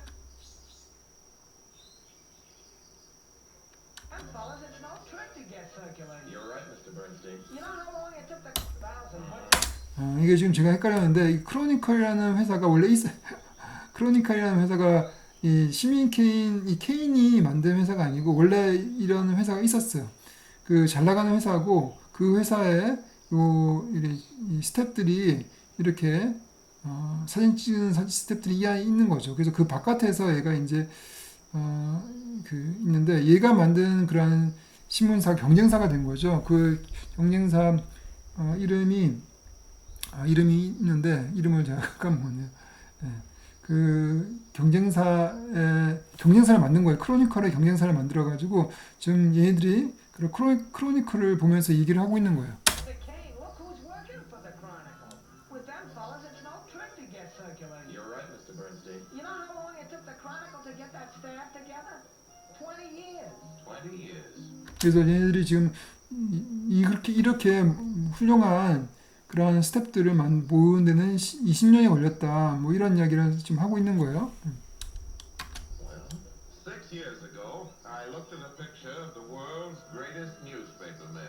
fellas, it's no trick to get circulated. You're right, Mr. Bernstein. You know how long it took the 1,000, but 이게 지금 제가 헷갈렸는데 이 크로니컬이라는 회사가 원래 있어. 크로니컬이라는 회사가 이 시민 이 케인이 만든 회사가 아니고 원래 이런 회사가 있었어요. 그 잘 나가는 회사고 그 회사에 이 스태프들이 이렇게 사진 찍는 스태프들이 이 안에 있는 거죠. 그래서 그 바깥에서 얘가 이제 있는데 얘가 만든 그런 신문사 경쟁사가 된 거죠. 그 경쟁사 이름이 있는데 이름을 제가 까먹었네요. 예. 그 경쟁사를 만든 거예요. 크로니컬의 경쟁사를 만들어 가지고 지금 얘네들이 그 크로니컬을 보면서 얘기를 하고 있는 거예요. Mr. Kane, look who's working for the Chronicle. With them fellas, it's no trick to get circulated. You're right, Mr. Bernstein. You know how long it took the Chronicle to get that staff together? 20 years. 20 years. 그래서 얘네들이 지금 이렇게 훌륭한 그런 스태프들을 모은 데는 20년이 걸렸다. 뭐 이런 이야기를 지금 하고 있는 거예요. Well, 6 years ago, I looked at a picture of the world's greatest newspaper men.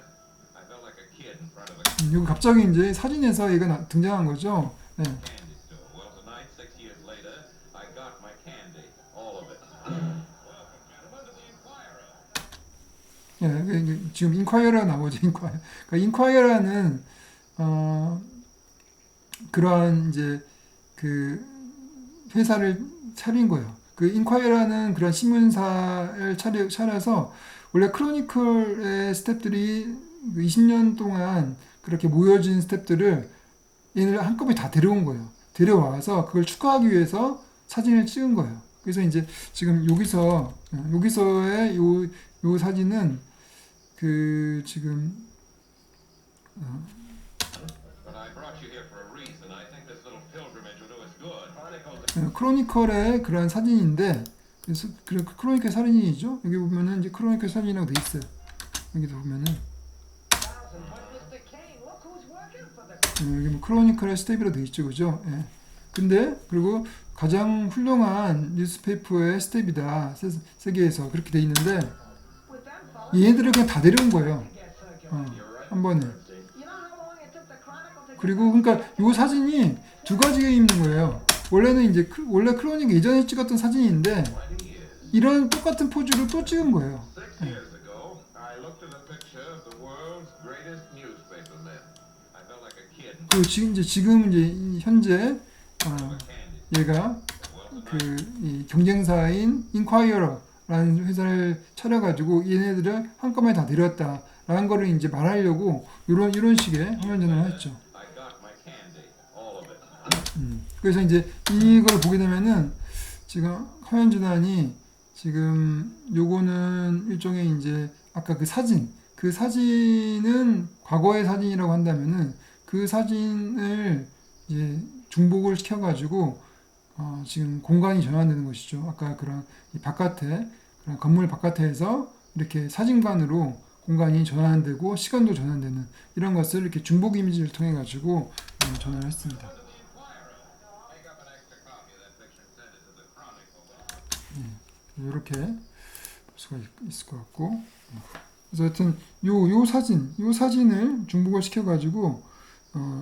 I felt like a kid in front of a 이거 갑자기 이제 사진에서 얘가 등장한 거죠. 예. candy store. Well, tonight, 6 years later, I got my candy. All of it. Welcome, gentlemen, to the Inquirer. 예, 지금 인콰이어가 나오죠. 그러니까 인콰이어라는 그러한 이제 그 회사를 차린 거예요. 그 인콰이어라는 그런 신문사를 차려서 원래 크로니클의 스태프들이 20년 동안 그렇게 모여진 스태프들을 얘네를 한꺼번에 다 데려온 거예요. 데려와서 그걸 축하하기 위해서 사진을 찍은 거예요. 그래서 이제 지금 여기서의 요 사진은 그 지금 But I brought you here for a reason. I think this little pilgrimage will do us good. Chronicles 크로니컬의 그런 사진인데 그래서 크로니컬 사진이죠. 여기 보면은 이제 크로니컬 사진이라고 돼 있어요. 여기도 보면은 1,000, but Mr. Kane, look who's working for the 여기 뭐 크로니컬의 스텝이라고 돼 있죠, 그죠? 예. 근데 그리고 가장 훌륭한 뉴스페이퍼의 스텝이다 세계에서 그렇게 돼 있는데 With them fellas, 얘네들을 그냥 다 데려온 거예요. to get circulated. 한 번에. Bernstein. You know how long it took the Chronicle to get 그리고 그러니까 요 사진이 두 가지가 있는 거예요. 원래는 이제 원래 크로닉 예전에 찍었던 사진인데 20 years. 이런 똑같은 포즈를 또 찍은 거예요. 6 years ago, I looked at a picture of the world's greatest newspaper men. I felt like a kid in 그 지금 이제 현재 front of a candy. 얘가 Well, tonight, 이 경쟁사인 인콰이어라는 회사를 차려가지고 얘네들을 한꺼번에 다 데려왔다라는 거를 이제 말하려고 이런 식의 화면 전환을 했죠. I got my candy. All of it. 그래서 이제 이걸 보게 되면은 지금 화면 전환이 지금 요거는 일종의 이제 아까 그 사진은 과거의 사진이라고 한다면은 그 사진을 이제 중복을 시켜가지고 지금 공간이 전환되는 것이죠. 아까 그런 이 바깥에 그런 건물 바깥에서 이렇게 사진관으로 공간이 전환되고 시간도 전환되는 이런 것을 이렇게 중복 이미지를 통해 가지고 전환을 했습니다. Make up an extra copy of that picture and send it to the Chronicle. 이렇게 볼 수가 있을 것 같고, 그래서 하여튼 요 사진을 중복을 시켜가지고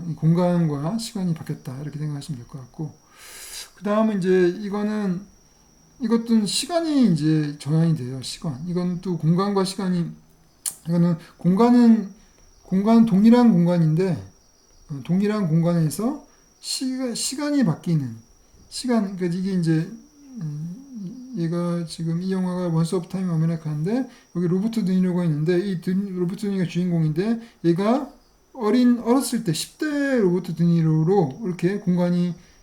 이 공간과 시간이 바뀌었다 이렇게 생각하시면 될 것 같고, 그 다음은 이제 이것도 시간이 이제 전환이 돼요. 시간. 이건 또 공간과 시간이, 이거는 공간 동일한 공간인데 동일한 공간에서 시간이 바뀌는 시간. 그러니까 이게 이제 얘가 지금 이 영화가 원스 오브 타임 아메리카인데 여기 로버트 드니로가 있는데 이 로버트 드니로가 주인공인데 얘가 어렸을 때 10대 로버트 드니로로 이렇게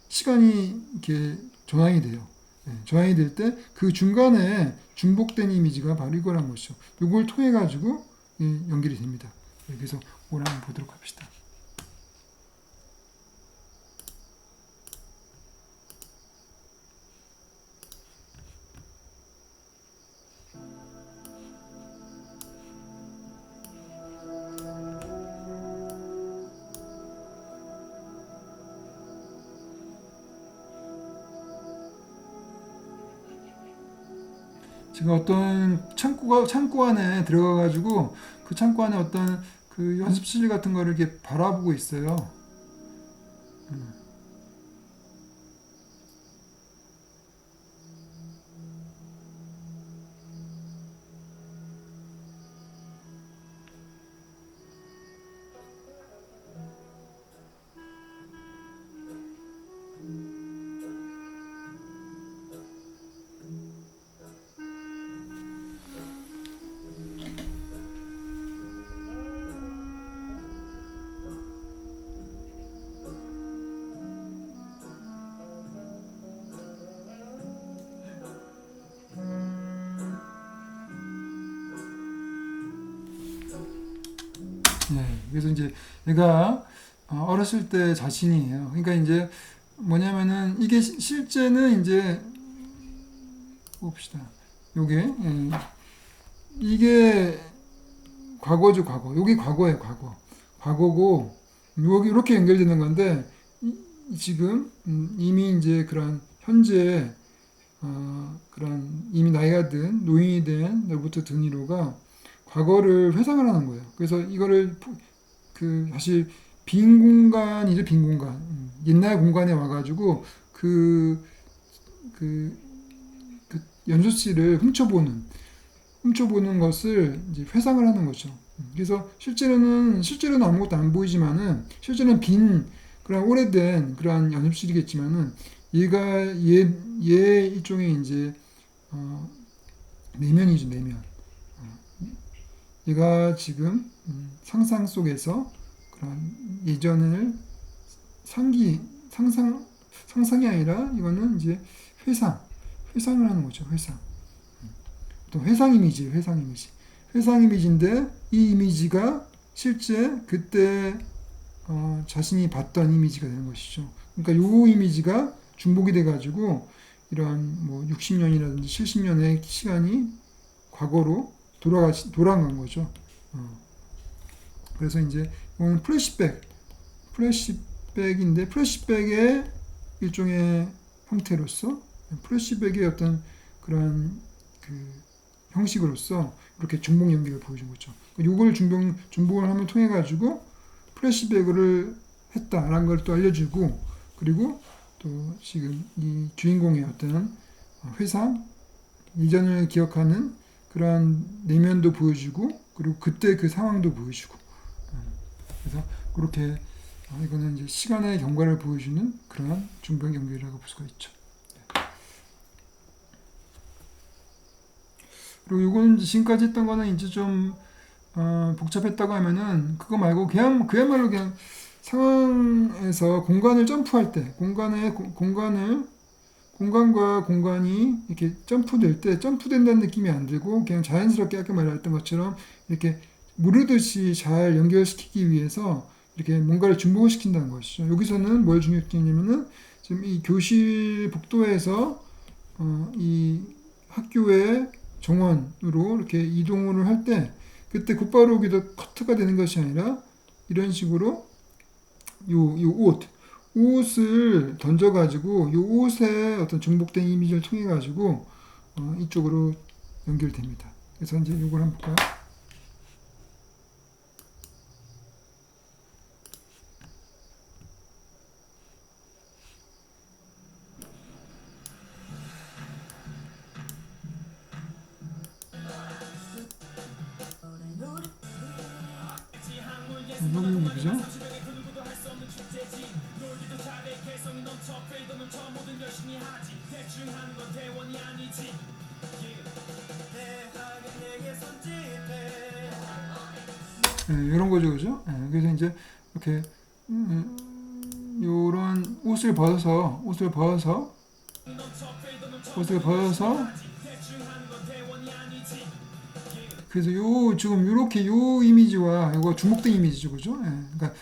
시간이 이렇게 전환이 돼요. 전환이 될 때 그 중간에 중복된 이미지가 바로 이거란 것이죠. 이걸 통해 가지고 연결이 됩니다. 그래서 오늘 한번 보도록 합시다. 지금 어떤 창고 안에 들어가가지고 그 창고 안에 어떤 그 연습실 같은 거를 이렇게 바라보고 있어요. 그래서 이제 얘가 어렸을 때 자신이에요. 그러니까 이제 뭐냐면은 이게 실제는 이제 봅시다. 이게 과거죠, 과거. 여기 과거예요, 과거. 과거고 여기 이렇게 연결되는 건데 지금 이미 이제 그런 현재 그런 이미 나이가 든 노인이 된 로버트 드니로가 과거를 회상을 하는 거예요. 그래서 이거를 사실 빈 공간이죠, 빈 공간. 옛날 공간에 와가지고 그 연소실을 훔쳐보는 것을 이제 회상을 하는 거죠. 그래서 실제로는 아무것도 안 보이지만은 실제로는 빈 그런 오래된 그런 연습실이겠지만은 얘 일종의 이제 내면이죠, 내면. 얘가 지금 상상 속에서 그런 예전을 상상이 아니라 이거는 이제 회상을 하는 거죠. 또 회상 이미지인데 이 이미지가 실제 그때 자신이 봤던 이미지가 되는 것이죠. 그러니까 요 이미지가 중복이 돼가지고 이러한 뭐 60년이라든지 70년의 시간이 과거로 돌아간 거죠. 그래서 이제 이거는 플래시백인데 플래시백의 일종의 형태로서 플래시백의 어떤 그런 그 형식으로서 이렇게 중복 연기를 보여준 거죠. 이걸 중복을 하면 통해 가지고 플래시백을 했다라는 걸 또 알려주고, 그리고 또 지금 이 주인공의 어떤 회상, 이전을 기억하는 그런 내면도 보여주고, 그리고 그때 그 상황도 보여주고, 그래서 그렇게 이거는 이제 시간의 경과를 보여주는 그러한 중복 연기라고 볼 수가 있죠. 그리고 이거는 지금까지 했던 거는 이제 좀 복잡했다고 하면은 그거 말고 그야말로 그냥 상황에서 공간을 점프할 때 공간을 공간과 공간이 이렇게 점프될 때 점프된다는 느낌이 안 들고 그냥 자연스럽게 아까 말했던 것처럼 이렇게 무르듯이 잘 연결시키기 위해서 이렇게 뭔가를 중복을 시킨다는 것이죠. 여기서는 뭘 중요시키냐면은 지금 이 교실 복도에서 이 학교의 정원으로 이렇게 이동을 할 때 그때 곧바로 여기서 커트가 되는 것이 아니라 이런 식으로 옷을 던져가지고 이 옷의 어떤 중복된 이미지를 통해 가지고 이쪽으로 연결됩니다. 그래서 이제 이걸 한번 볼까요? 여기 그죠? 이런 거죠, 그죠? 그래서 이제 이렇게 요런 옷을 벗어서 그래서 요 지금 요렇게 요 이미지와 요거 중복된 이미지죠, 그죠? 그러니까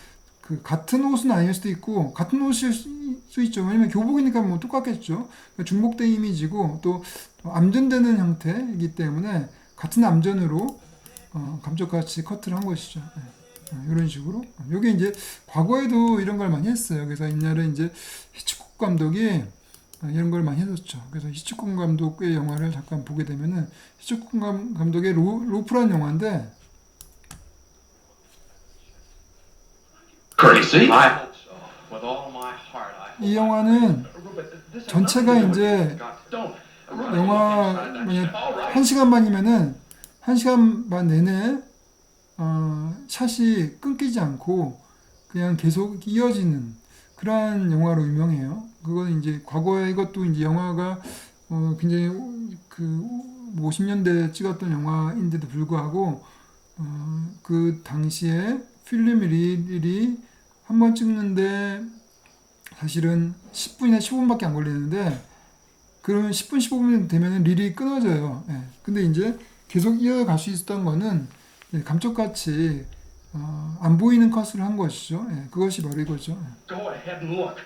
그 같은 옷은 아닐 수도 있고 같은 옷일 수 있죠. 왜냐면 교복이니까 뭐 똑같겠죠. 그러니까 중복된 이미지고 또 암전되는 형태이기 때문에 같은 암전으로 감쪽같이 커트를 한 것이죠. 이런 식으로. 요게 이제 과거에도 이런 걸 많이 했어요. 그래서 옛날에 이제 히치콕 감독이 이런 걸 많이 했었죠. 그래서 히치콕 감독의 영화를 잠깐 보게 되면은 히치콕 감독의 로프라는 영화인데 이 영화는 전체가 이제 영화 만약 1시간 반이면은 1시간 반 내내 샷이 끊기지 않고 그냥 계속 이어지는 그러한 영화로 유명해요. 그건 이제 과거에 이것도 이제 영화가 굉장히 그 50년대에 찍었던 영화인데도 불구하고 그 당시에 필름 릴이 한 번 찍는데 사실은 10분이나 15분밖에 안 걸리는데 그러면 10분, 15분 되면 릴이 끊어져요. 근데 이제 계속 이어갈 수 있었던 거는 감쪽같이 안 보이는 컷을 한 것이죠. 그것이 바로 이거죠. Go ahead and look.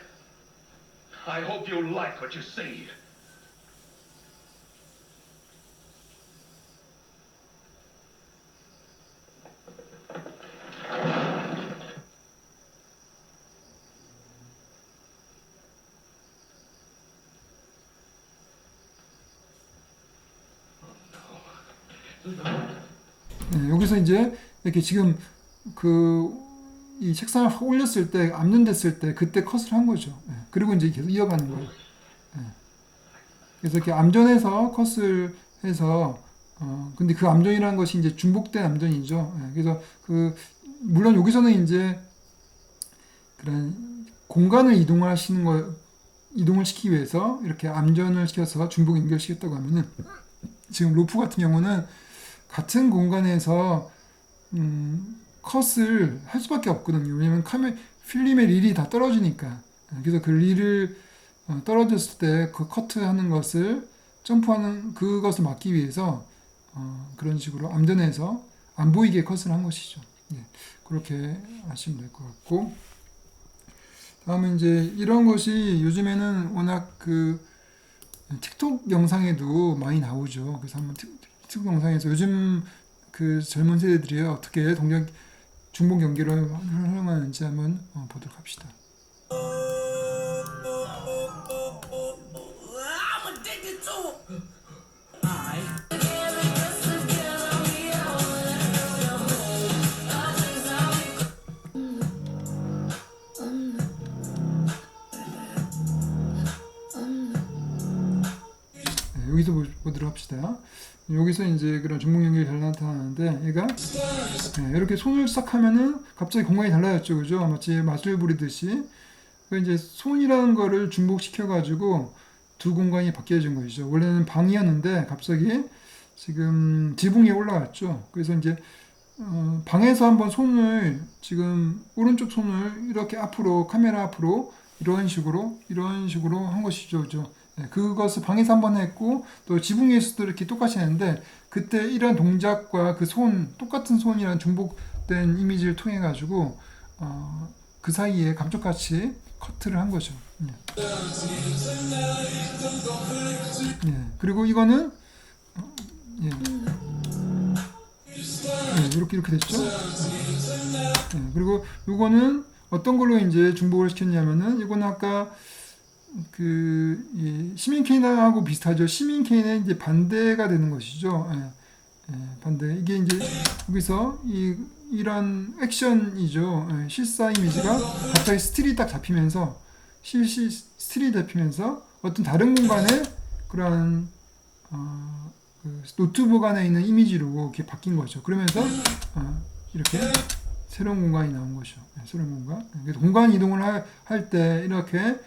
I hope you like what you see. 여기서 이제 이렇게 지금 이 책상을 확 올렸을 때 암전됐을 때 그때 컷을 한 거죠. 그리고 이제 계속 이어가는 거예요. 그래서 이렇게 암전해서 컷을 해서 근데 그 암전이라는 것이 이제 중복된 암전이죠. 그래서 물론 여기서는 이제 그런 공간을 이동을 시키기 위해서 이렇게 암전을 시켜서 중복 연결시켰다고 하면은 지금 로프 같은 경우는 같은 공간에서 컷을 할 수밖에 없거든요. 왜냐면 필름의 릴이 다 떨어지니까. 그래서 그 릴을 떨어졌을 때 그 커트하는 것을 점프하는 그것을 막기 위해서 그런 식으로 암전해서 안 보이게 컷을 한 것이죠. 그렇게 하시면 될 것 같고, 다음에 이제 이런 것이 요즘에는 워낙 틱톡 영상에도 많이 나오죠. 그래서 한번 틱톡 영상에서 요즘 그 젊은 세대들이 어떻게 중복 연기를 활용하는지 한번 보도록 합시다. 여기서 보도록 합시다. 여기서 이제 그런 중복 연결이 잘 나타나는데 얘가 이렇게 손을 싹 하면은 갑자기 공간이 달라졌죠, 그죠? 마치 마술 부리듯이. 이제 손이라는 거를 중복시켜 가지고 두 공간이 바뀌어진 것이죠. 원래는 방이었는데 갑자기 지금 지붕에 올라갔죠. 그래서 이제 방에서 한번 지금 오른쪽 손을 이렇게 앞으로 카메라 앞으로 이런 식으로 한 것이죠, 그죠? 그것을 방에서 한번 했고 또 지붕 위에서도 이렇게 똑같이 했는데 그때 이런 동작과 그 손 똑같은 손이랑 중복된 이미지를 통해 가지고 그 사이에 감쪽같이 커트를 한 거죠. 그리고 이거는 이렇게 됐죠. 그리고 요거는 어떤 걸로 이제 중복을 시켰냐면은 이거는 아까 그 시민 케인하고 비슷하죠. 시민 케인의 이제 반대가 되는 것이죠. 반대. 이게 이제 여기서 이런 액션이죠. 실사 이미지가 갑자기 스틸이 딱 잡히면서 스틸이 잡히면서 어떤 다른 공간에 그런 그 노트북 안에 있는 이미지로 이렇게 바뀐 거죠. 그러면서 이렇게 새로운 공간이 나온 거죠. 새로운 공간. 그래서 공간 이동을 할 때 이렇게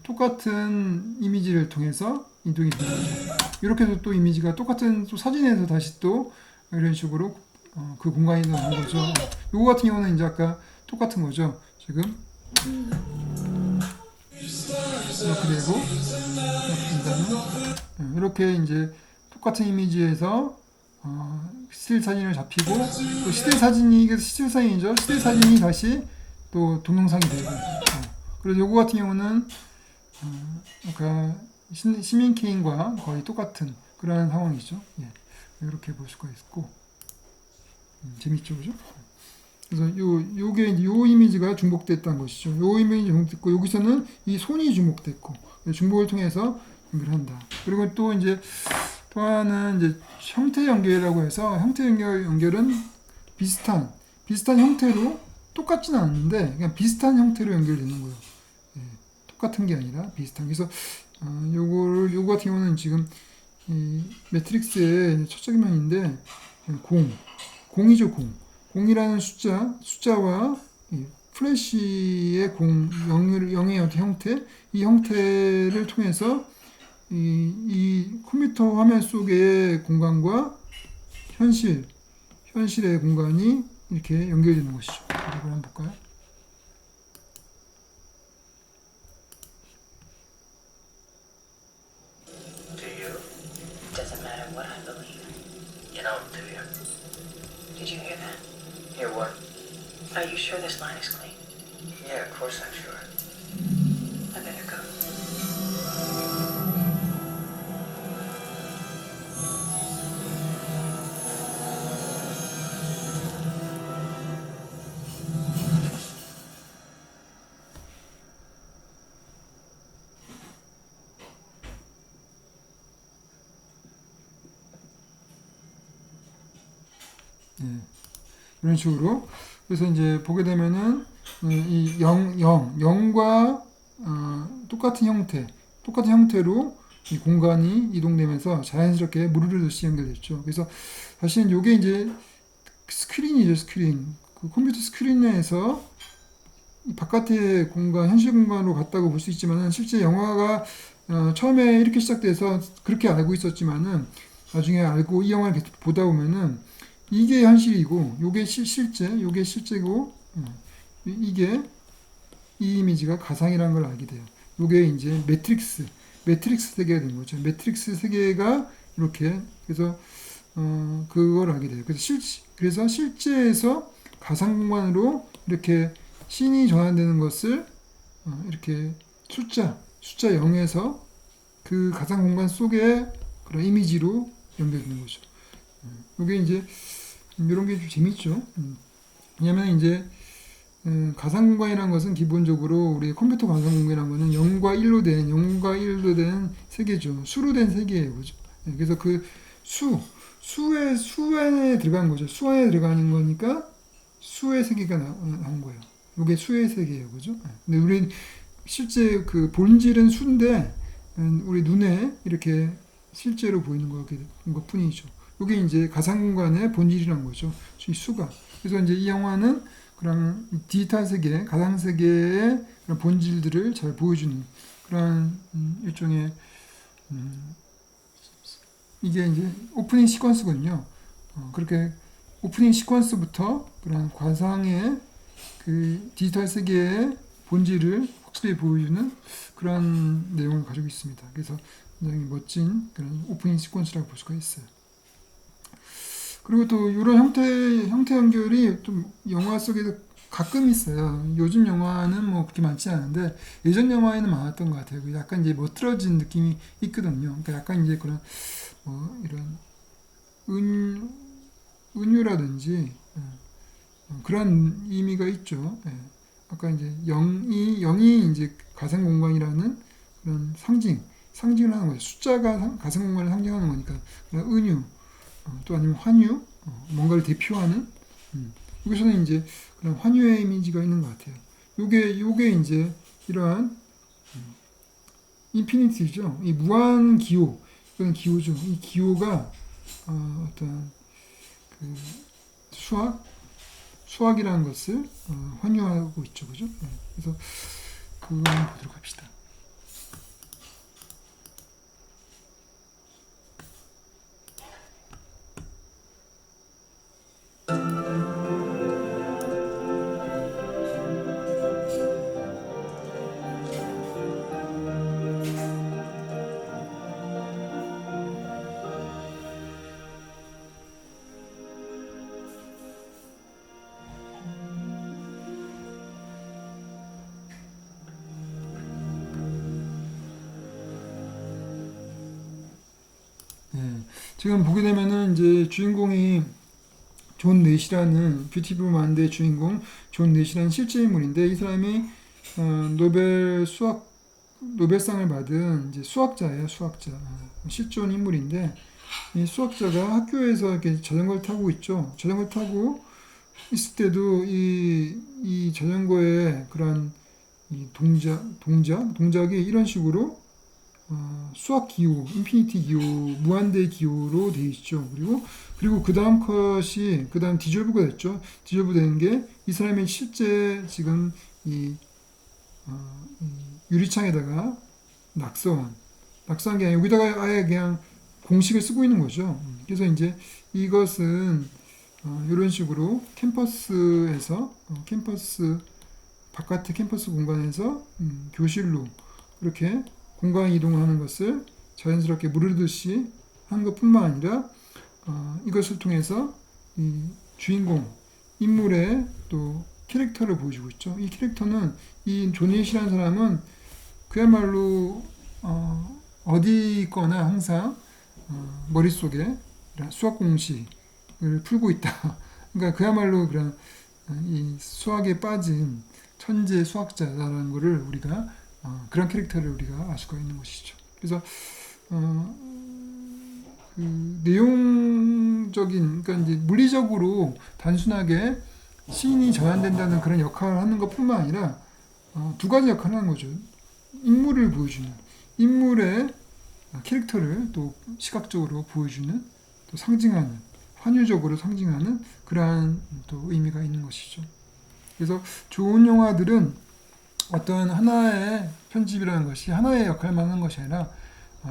똑같은 이미지를 통해서 이동이 되는 거죠. 이렇게 해서 또 이미지가 똑같은 또 사진에서 다시 또 이런 식으로 그 공간이 나온 거죠. 요거 같은 경우는 이제 아까 똑같은 거죠. 지금 이렇게 되고 이렇게 이제 똑같은 이미지에서 스틸 사진을 잡히고 또 스틸 사진이 이게 스틸 사진이죠. 스틸 사진이 다시 또 동영상이 되고 그래서 요거 같은 경우는 아까 시민 케인과 거의 똑같은 그런 상황이죠. 이렇게 볼 수가 있고 재밌죠, 그죠? 그래서 요게 이제 요 이미지가 중복됐다는 것이죠. 요 이미지 중복됐고 여기서는 이 손이 중복됐고 중복을 통해서 연결한다. 그리고 또 이제 또 하나는 이제 형태 연결이라고 해서 형태 연결은 비슷한 형태로 똑같지는 않은데 그냥 비슷한 형태로 연결되는 거예요. 똑같은 게 아니라 비슷한. 그래서 요거 같은 경우는 지금 이 매트릭스의 첫 장면인데 공이죠, 공이라는 숫자와 이 플래시의 0의 어떤 형태, 이 형태를 통해서 이 컴퓨터 화면 속의 공간과 현실의 공간이 이렇게 연결되는 것이죠. 이걸 한번 볼까요? Do you? Doesn't matter what I believe. You don't, do you? Did you hear that? Hear what? Are you sure this line is clean? Yeah, of course I'm sure. I better go. 이런 식으로. 그래서 이제 보게 되면은 이 0과 똑같은 형태로 이 공간이 이동되면서 자연스럽게 무르르듯이 연결됐죠. 그래서 사실은 이게 이제 스크린이죠, 스크린. 그 컴퓨터 스크린에서 이 바깥의 공간, 현실 공간으로 갔다고 볼 수 있지만은 실제 영화가 처음에 이렇게 시작돼서 그렇게 알고 있었지만은 나중에 알고 이 영화를 계속 보다 보면은 이게 현실이고 요게 실제고 이게 이 이미지가 가상이라는 걸 알게 돼요. 요게 이제 매트릭스 세계가 된 거죠. 매트릭스 세계가 이렇게 그래서 그걸 알게 돼요. 그래서 실제에서 가상 공간으로 이렇게 씬이 전환되는 것을 이렇게 숫자 0에서 그 가상 공간 속의 그런 이미지로 연결되는 거죠. 이게 이제 이런 게 좀 재밌죠. 왜냐면 이제 가상 공간이라는 것은 기본적으로 우리 컴퓨터 가상 공간이라는 것은 0과 1로 된 세계죠. 수로 된 세계예요, 그죠? 그래서 그 수 안에 들어간 거죠. 수 안에 들어가는 거니까 수의 세계가 나온 거예요. 이게 수의 세계예요, 그죠? 근데 우리 실제 그 본질은 수인데 우리 눈에 이렇게 실제로 보이는 것 뿐이죠. 이게 이제 가상 공간의 본질이란 거죠. 이 수가. 그래서 이제 이 영화는 그런 디지털 세계, 가상 세계의 그런 본질들을 잘 보여주는 그런 일종의 이게 이제 오프닝 시퀀스군요. 그렇게 오프닝 시퀀스부터 그런 관상의 그 디지털 세계의 본질을 확실히 보여주는 그런 내용을 가지고 있습니다. 그래서 굉장히 멋진 그런 오프닝 시퀀스라고 볼 수가 있어요. 그리고 또 이런 형태 연결이 좀 영화 속에도 가끔 있어요. 요즘 영화는 뭐 그렇게 많지 않은데 예전 영화에는 많았던 것 같아요. 약간 이제 멋들어진 느낌이 있거든요. 그러니까 약간 이제 그런 뭐 이런 은유라든지 그런 의미가 있죠. 예. 아까 이제 영이 이제 가상 공간이라는 그런 상징을 하는 거죠. 숫자가 가상 공간을 상징하는 거니까 그런 은유, 또 아니면 환유, 뭔가를 대표하는 여기서는 이제 그런 환유의 이미지가 있는 것 같아요. 요게 이제 이러한 인피니티죠. 이 무한 기호, 이건 기호죠. 이 기호가 어떤 그 수학이라는 것을 환유하고 있죠, 그죠? 네. 그래서 그거 한번 보도록 합시다. 지금 보게 되면은 이제 주인공이 존 넷이라는 뷰티풀 마인드의 주인공 존 넷이라는 실제 인물인데 이 사람이 노벨상을 받은 이제 수학자예요, 수학자. 실존 인물인데 이 수학자가 학교에서 이렇게 자전거를 타고 있죠. 자전거를 타고 있을 때도 이 자전거의 그런 이 동작이 이런 식으로 수학 기호, 인피니티 기호, 무한대 기호로 되어 있죠. 그리고 그 다음 컷이 그 다음 디졸브가 됐죠. 디졸브 되는 게 이 사람이 실제 지금 이 유리창에다가 낙서한 게 아니라 여기다가 아예 그냥 공식을 쓰고 있는 거죠. 그래서 이제 이것은 이런 식으로 캠퍼스에서 바깥의 캠퍼스 공간에서 교실로 이렇게 공간 이동하는 것을 자연스럽게 무르르듯이 한 것뿐만 아니라 이것을 통해서 이 주인공 인물의 또 캐릭터를 보여주고 있죠. 이 캐릭터는 이 조넷이라는 사람은 그야말로 어디 있거나 항상 머릿속에 수학 공식을 풀고 있다. 그러니까 그야말로 그런 이 수학에 빠진 천재 수학자라는 것을 우리가 그런 캐릭터를 우리가 알 수가 있는 것이죠. 그래서 그 내용적인, 그러니까 이제 물리적으로 단순하게 시인이 전환된다는 그런 역할을 하는 것뿐만 아니라 두 가지 역할을 하는 거죠. 인물을 보여주는, 인물의 캐릭터를 또 시각적으로 보여주는, 또 상징하는, 환유적으로 상징하는 그러한 또 의미가 있는 것이죠. 그래서 좋은 영화들은 어떤 하나의 편집이라는 것이 하나의 역할만 하는 것이 아니라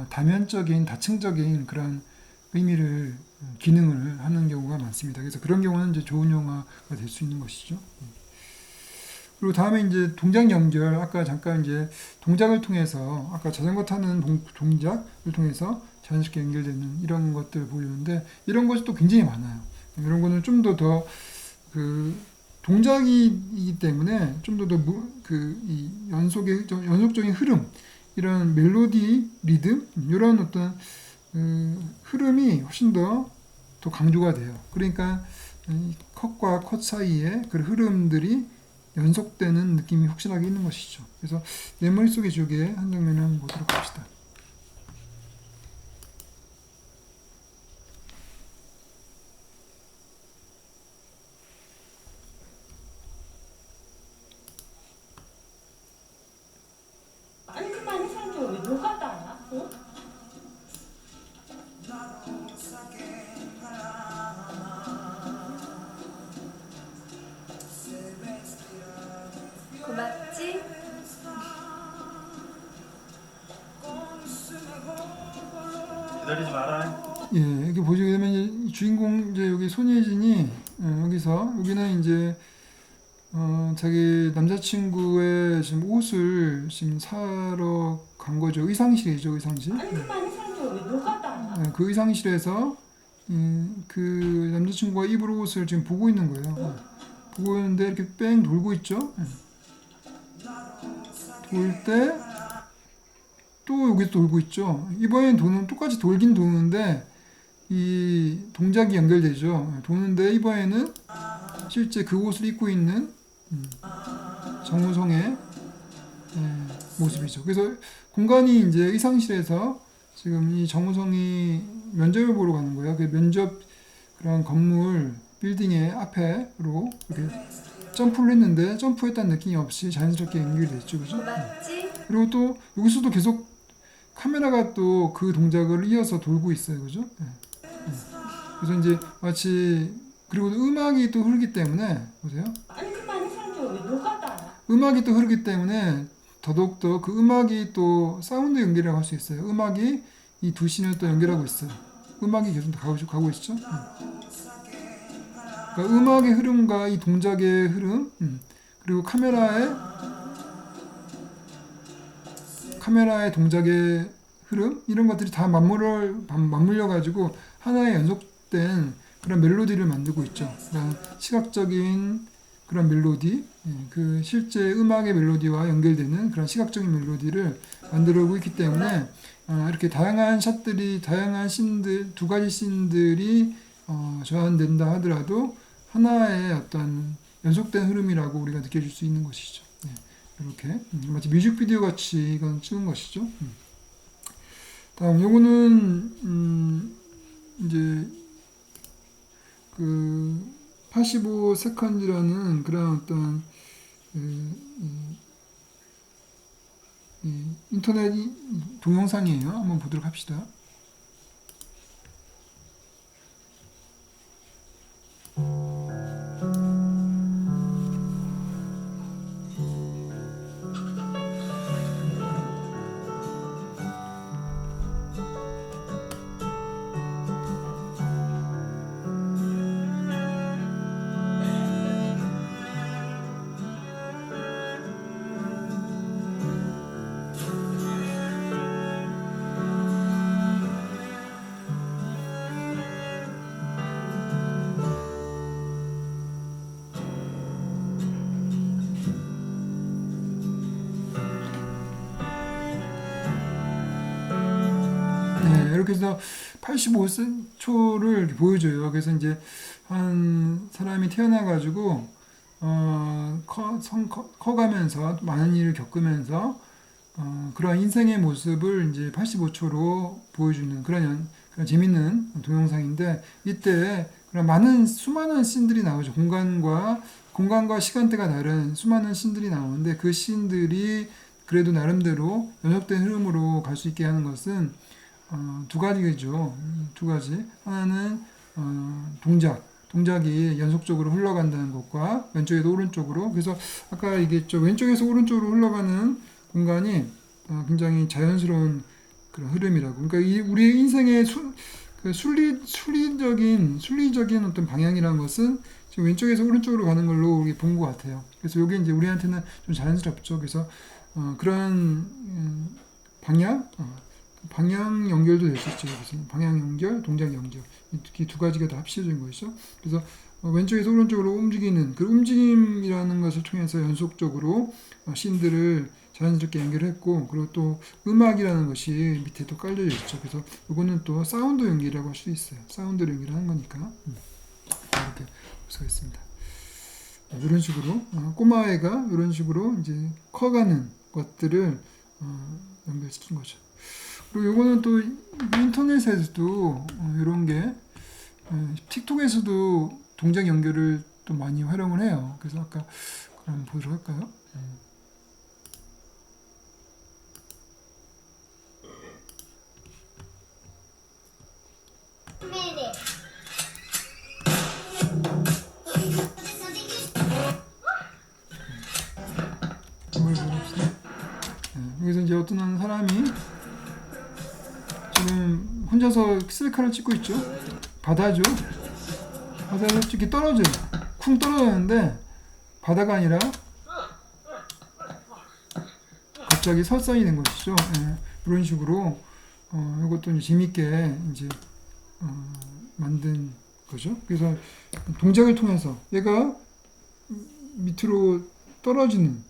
다면적인, 다층적인 그런 의미를, 기능을 하는 경우가 많습니다. 그래서 그런 경우는 이제 좋은 영화가 될 수 있는 것이죠. 그리고 다음에 이제 동작 연결, 아까 잠깐 이제 동작을 통해서, 아까 자전거 타는 동작을 통해서 자연스럽게 연결되는 이런 것들을 보여주는데, 이런 것이 또 굉장히 많아요. 이런 거는 좀 더 그 동작이기 때문에 좀 더 이 연속적인 흐름, 이런 멜로디, 리듬, 이런 어떤 흐름이 훨씬 더 강조가 돼요. 그러니까 컷과 컷 사이에 그 흐름들이 연속되는 느낌이 확실하게 있는 것이죠. 그래서 내 머릿속에 저게 한 장면을 한번 보도록 합시다. 아니 그 많은 사람들 왜 누가 따라? 어? 고맙지? 기다리지 마라. 예, 여기 보시게 되면 이제 주인공, 이제 여기 손예진이 여기서, 여기는 이제 자기 남자친구의 지금 옷을 지금 사러 간 거죠. 의상실이죠, 의상실. 아니 그만 해상도 왜 누가 다 그 의상실에서 그 남자친구가 입을 옷을 지금 보고 있는 거예요. 보고 있는데 이렇게 뺑 돌고 있죠. 돌 때 또 여기서 돌고 있죠. 이번엔 도는 똑같이 돌긴 도는데 이 동작이 연결되죠. 도는데 이번에는 실제 그 옷을 입고 있는 정우성의 모습이죠. 그래서 공간이 이제 의상실에서 지금 이 정우성이 면접을 보러 가는 거예요. 그 면접 그런 건물 빌딩의 앞에로 이렇게 점프를 했는데 점프했다는 느낌이 없이 자연스럽게 연결이 됐죠. 그죠? 그리고 또 여기서도 계속 카메라가 또 그 동작을 이어서 돌고 있어요. 그죠? 그래서 이제 마치 그리고 음악이 또 흐르기 때문에 보세요. 아니 그만 해상도 왜 누가 다 음악이 또 흐르기 때문에 더더욱더 그 음악이 또 사운드 연결이라고 할 수 있어요. 음악이 이 두 씬을 또 연결하고 있어요. 음악이 계속 가고 있죠. 그러니까 음악의 흐름과 이 동작의 흐름, 그리고 카메라의 동작의 흐름 이런 것들이 다 맞물려 가지고 하나의 연속된 그런 멜로디를 만들고 있죠. 그러니까 시각적인 그런 멜로디, 그 실제 음악의 멜로디와 연결되는 그런 시각적인 멜로디를 만들어오고 있기 때문에 이렇게 다양한 샷들이, 다양한 씬들, 두 가지 씬들이 저한된다 하더라도 하나의 어떤 연속된 흐름이라고 우리가 느껴질 수 있는 것이죠. 이렇게 마치 뮤직비디오 같이 이건 찍은 것이죠. 다음 요거는 이제 그 85세컨즈라는 그런 어떤 인터넷 동영상이에요. 한번 보도록 합시다. 이렇게 해서 85초를 이렇게 보여줘요. 그래서 이제 한 사람이 태어나가지고 커가면서 많은 일을 겪으면서 그런 인생의 모습을 이제 85초로 보여주는 그런 재밌는 동영상인데 이때 그런 수많은 씬들이 나오죠. 공간과 시간대가 다른 수많은 씬들이 나오는데 그 씬들이 그래도 나름대로 연속된 흐름으로 갈 수 있게 하는 것은 두 가지죠. 두 가지. 하나는 동작이 연속적으로 흘러간다는 것과 왼쪽에서 오른쪽으로. 그래서 아까 얘기했죠. 왼쪽에서 오른쪽으로 흘러가는 공간이 굉장히 자연스러운 그런 흐름이라고. 그러니까 우리의 인생의 순리적인 어떤 방향이라는 것은 지금 왼쪽에서 오른쪽으로 가는 걸로 우리 본 것 같아요. 그래서 이게 이제 우리한테는 좀 자연스럽죠. 그래서 그런 방향 연결도 될 수 있죠. 그래서 방향 연결, 동작 연결 이 두 가지가 다 합쳐진 것이죠. 그래서 왼쪽에서 오른쪽으로 움직이는 그 움직임이라는 것을 통해서 연속적으로 씬들을 자연스럽게 연결했고, 그리고 또 음악이라는 것이 밑에 또 깔려 있죠. 그래서 이거는 또 사운드 연결이라고 할 수 있어요. 사운드를 연결하는 거니까 이렇게 볼 수가 있습니다. 이런 식으로 꼬마애가 이런 식으로 이제 커가는 것들을 연결시킨 거죠. 그리고 이거는 또 인터넷에서도 이런 게 틱톡에서도 동작 연결을 또 많이 활용을 해요. 그래서 아까 그럼 보도록 할까요? 여기서 이제 어떤 한 사람이 지금 혼자서 셀카를 찍고 있죠. 바다죠. 바다에서 이렇게 떨어져요. 쿵 떨어졌는데 바다가 아니라 갑자기 설산이 된 것이죠. 예, 이런 식으로 이것도 이제 재밌게 이제 만든 거죠. 그래서 동작을 통해서 얘가 밑으로 떨어지는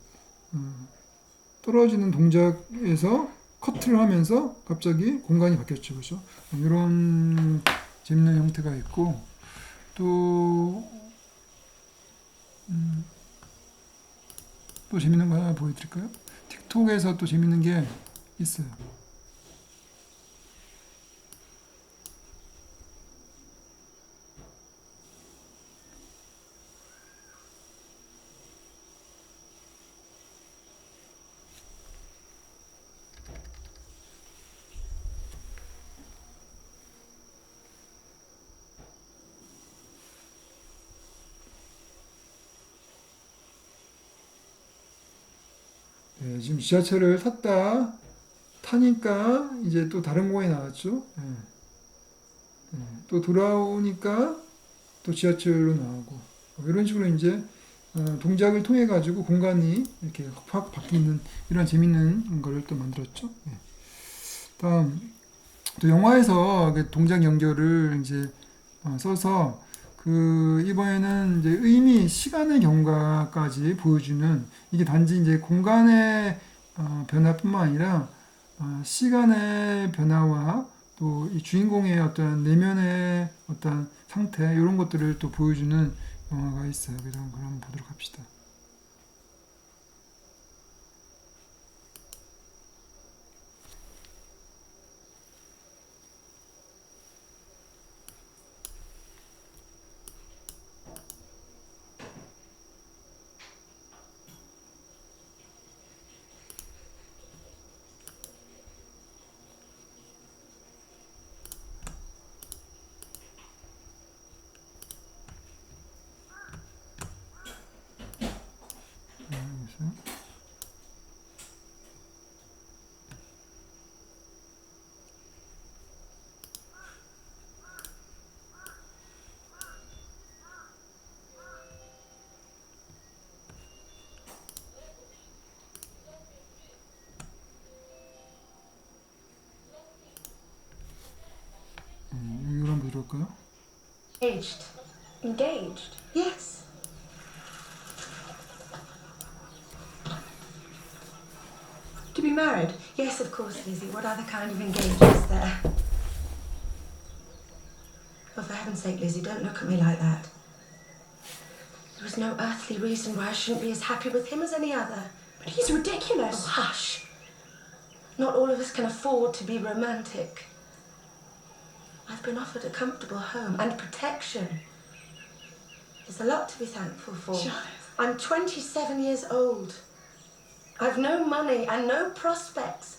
동작에서 커트를 하면서 갑자기 공간이 바뀌었죠. 그렇죠? 이런 재밌는 형태가 있고 또 재밌는 거 하나 보여드릴까요? 틱톡에서 또 재밌는 게 있어요. 네, 지금 지하철을 타니까 이제 또 다른 공간이 나왔죠. 네. 네, 또 돌아오니까 또 지하철로 나오고 이런 식으로 이제 동작을 통해 가지고 공간이 이렇게 확 바뀌는 이런 재밌는 걸 또 만들었죠. 네. 다음 또 영화에서 동작 연결을 이제 써서 이번에는 이제 의미, 시간의 경과까지 보여주는 이게 단지 이제 공간의 변화뿐만 아니라 시간의 변화와 또 이 주인공의 어떤 내면의 어떤 상태 이런 것들을 또 보여주는 영화가 있어요. 그래서 그걸 한번 보도록 합시다. 그래서 이걸 한번 들어볼까요? Engaged. Engaged? Yes. To be married? Yes, of course, Lizzie. What other kind of engagement is there? Oh, for heaven's sake, Lizzie, don't look at me like that. There was no earthly reason why I shouldn't be as happy with him as any other. But he's ridiculous. Oh, hush. Not all of us can afford to be romantic. I've been offered a comfortable home and protection. There's a lot to be thankful for. Charlotte. I'm 27 years old. I've no money and no prospects.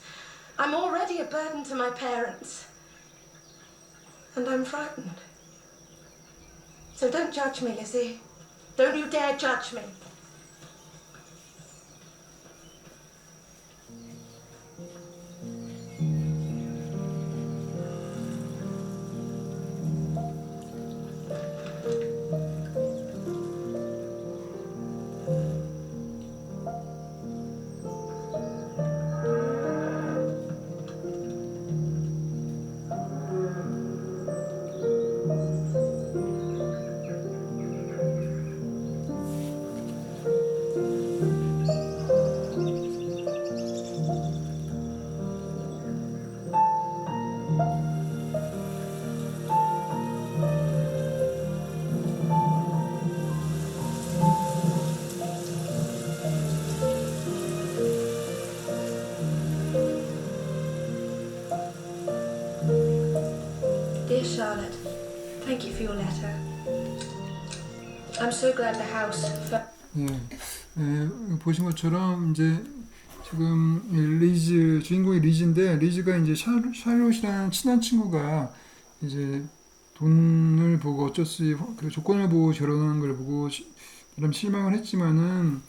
I'm already a burden to my parents. And I'm frightened. So don't judge me, Lizzie. Don't you dare judge me. Dear Charlotte, thank you for your letter. I'm so glad the house. 보신 것처럼 이제 지금 리즈 주인공이 리즈인데 리즈가 이제 샬롯이라는 친한 친구가 이제 돈을 보고 어쩔 수 그 조건을 보고 결혼하는 걸 보고 좀 실망을 했지만은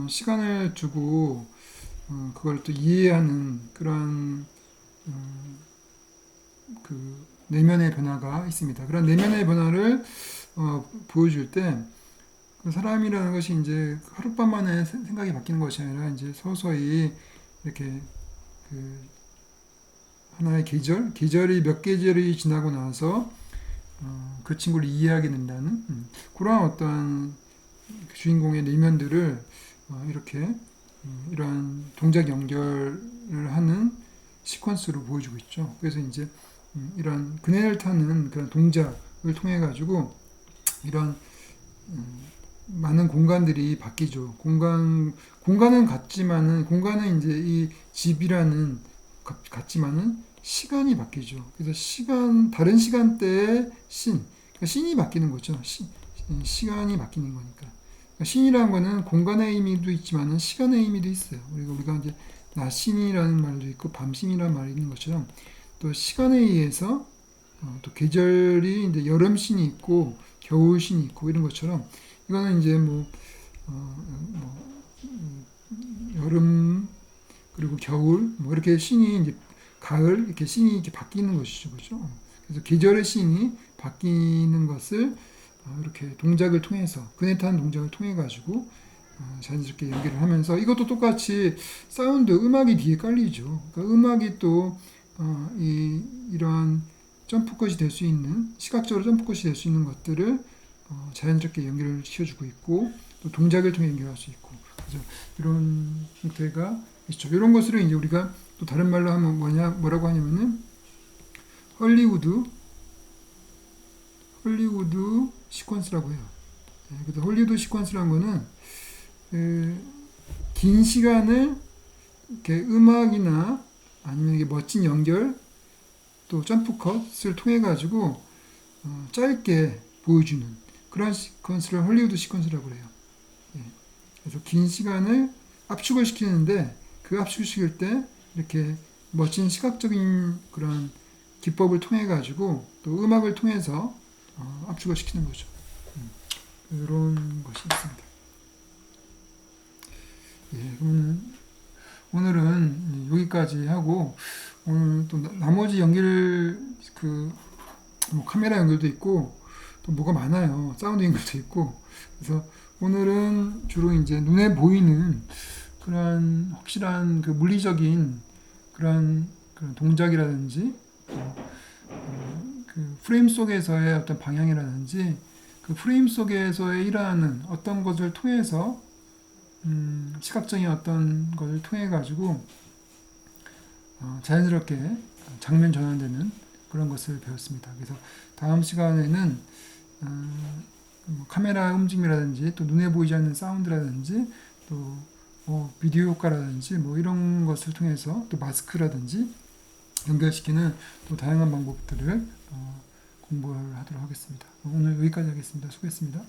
시간을 두고 그걸 또 이해하는 그런 그 내면의 변화가 있습니다. 그런 내면의 변화를 보여줄 때 사람이라는 것이 이제 하룻밤 만에 생각이 바뀌는 것이 아니라 이제 서서히 이렇게 그 하나의 계절이 몇 계절이 지나고 나서 그 친구를 이해하게 된다는 그러한 어떤 주인공의 내면들을 이렇게 이러한 동작 연결을 하는 시퀀스로 보여주고 있죠. 그래서 이제 이런 그네를 타는 그런 동작을 통해 가지고 이런 많은 공간들이 바뀌죠. 공간은 같지만은 공간은 이제 이 집이라는 같지만은 시간이 바뀌죠. 그래서 다른 시간대의 그러니까 씬이 바뀌는 거죠. 시간이 바뀌는 거니까. 그러니까 씬이라는 거는 공간의 의미도 있지만은 시간의 의미도 있어요. 그리고 우리가 이제 낮씬이라는 말도 있고 밤씬이라는 말이 있는 것처럼 또 시간에 의해서 또 계절이 이제 여름 씬이 있고 겨울 씬이 있고 이런 것처럼 이거는 이제 여름 그리고 겨울 이렇게 씬이 이제 가을 이렇게 씬이 이렇게 바뀌는 것이죠, 그렇죠? 그래서 계절의 씬이 바뀌는 것을 이렇게 동작을 통해서 그네 타는 동작을 통해 가지고 자연스럽게 연결을 하면서 이것도 똑같이 사운드 음악이 뒤에 깔리죠. 그러니까 음악이 또 이러한 점프컷이 될 수 있는 시각적으로 점프컷이 될 수 있는 것들을 자연스럽게 연결을 시켜주고 있고 또 동작을 통해 연결할 수 있고 그래서 이런 형태가 있죠. 이런 것을 이제 우리가 또 다른 말로 하면 뭐라고 하냐면은 헐리우드 시퀀스라고 해요. 그래서 헐리우드 시퀀스라는 거는 긴 시간을 이렇게 음악이나 아니면 이게 멋진 연결 또 점프컷을 통해 가지고 짧게 보여주는 그런 시퀀스를 헐리우드 시퀀스라고 해요. 그래서 긴 시간을 압축을 시키는데 그 압축을 시킬 때 이렇게 멋진 시각적인 그런 기법을 통해 가지고 또 음악을 통해서 압축을 시키는 거죠. 이런 것이 있습니다. 그러면 오늘은 여기까지 하고 오늘 또 나머지 연결 카메라 연결도 있고 또 뭐가 많아요. 사운드 연결도 있고 그래서 오늘은 주로 이제 눈에 보이는 그런 확실한 그 물리적인 그런 동작이라든지 그 프레임 속에서의 어떤 방향이라든지 그 프레임 속에서의 일어나는 어떤 것을 통해서 시각적인 어떤 것을 통해 가지고 자연스럽게 장면 전환되는 그런 것을 배웠습니다. 그래서 다음 시간에는 카메라 움직임이라든지 또 눈에 보이지 않는 사운드라든지 또 비디오 효과라든지 이런 것을 통해서 또 마스크라든지 연결시키는 또 다양한 방법들을 공부를 하도록 하겠습니다. 오늘 여기까지 하겠습니다. 수고했습니다.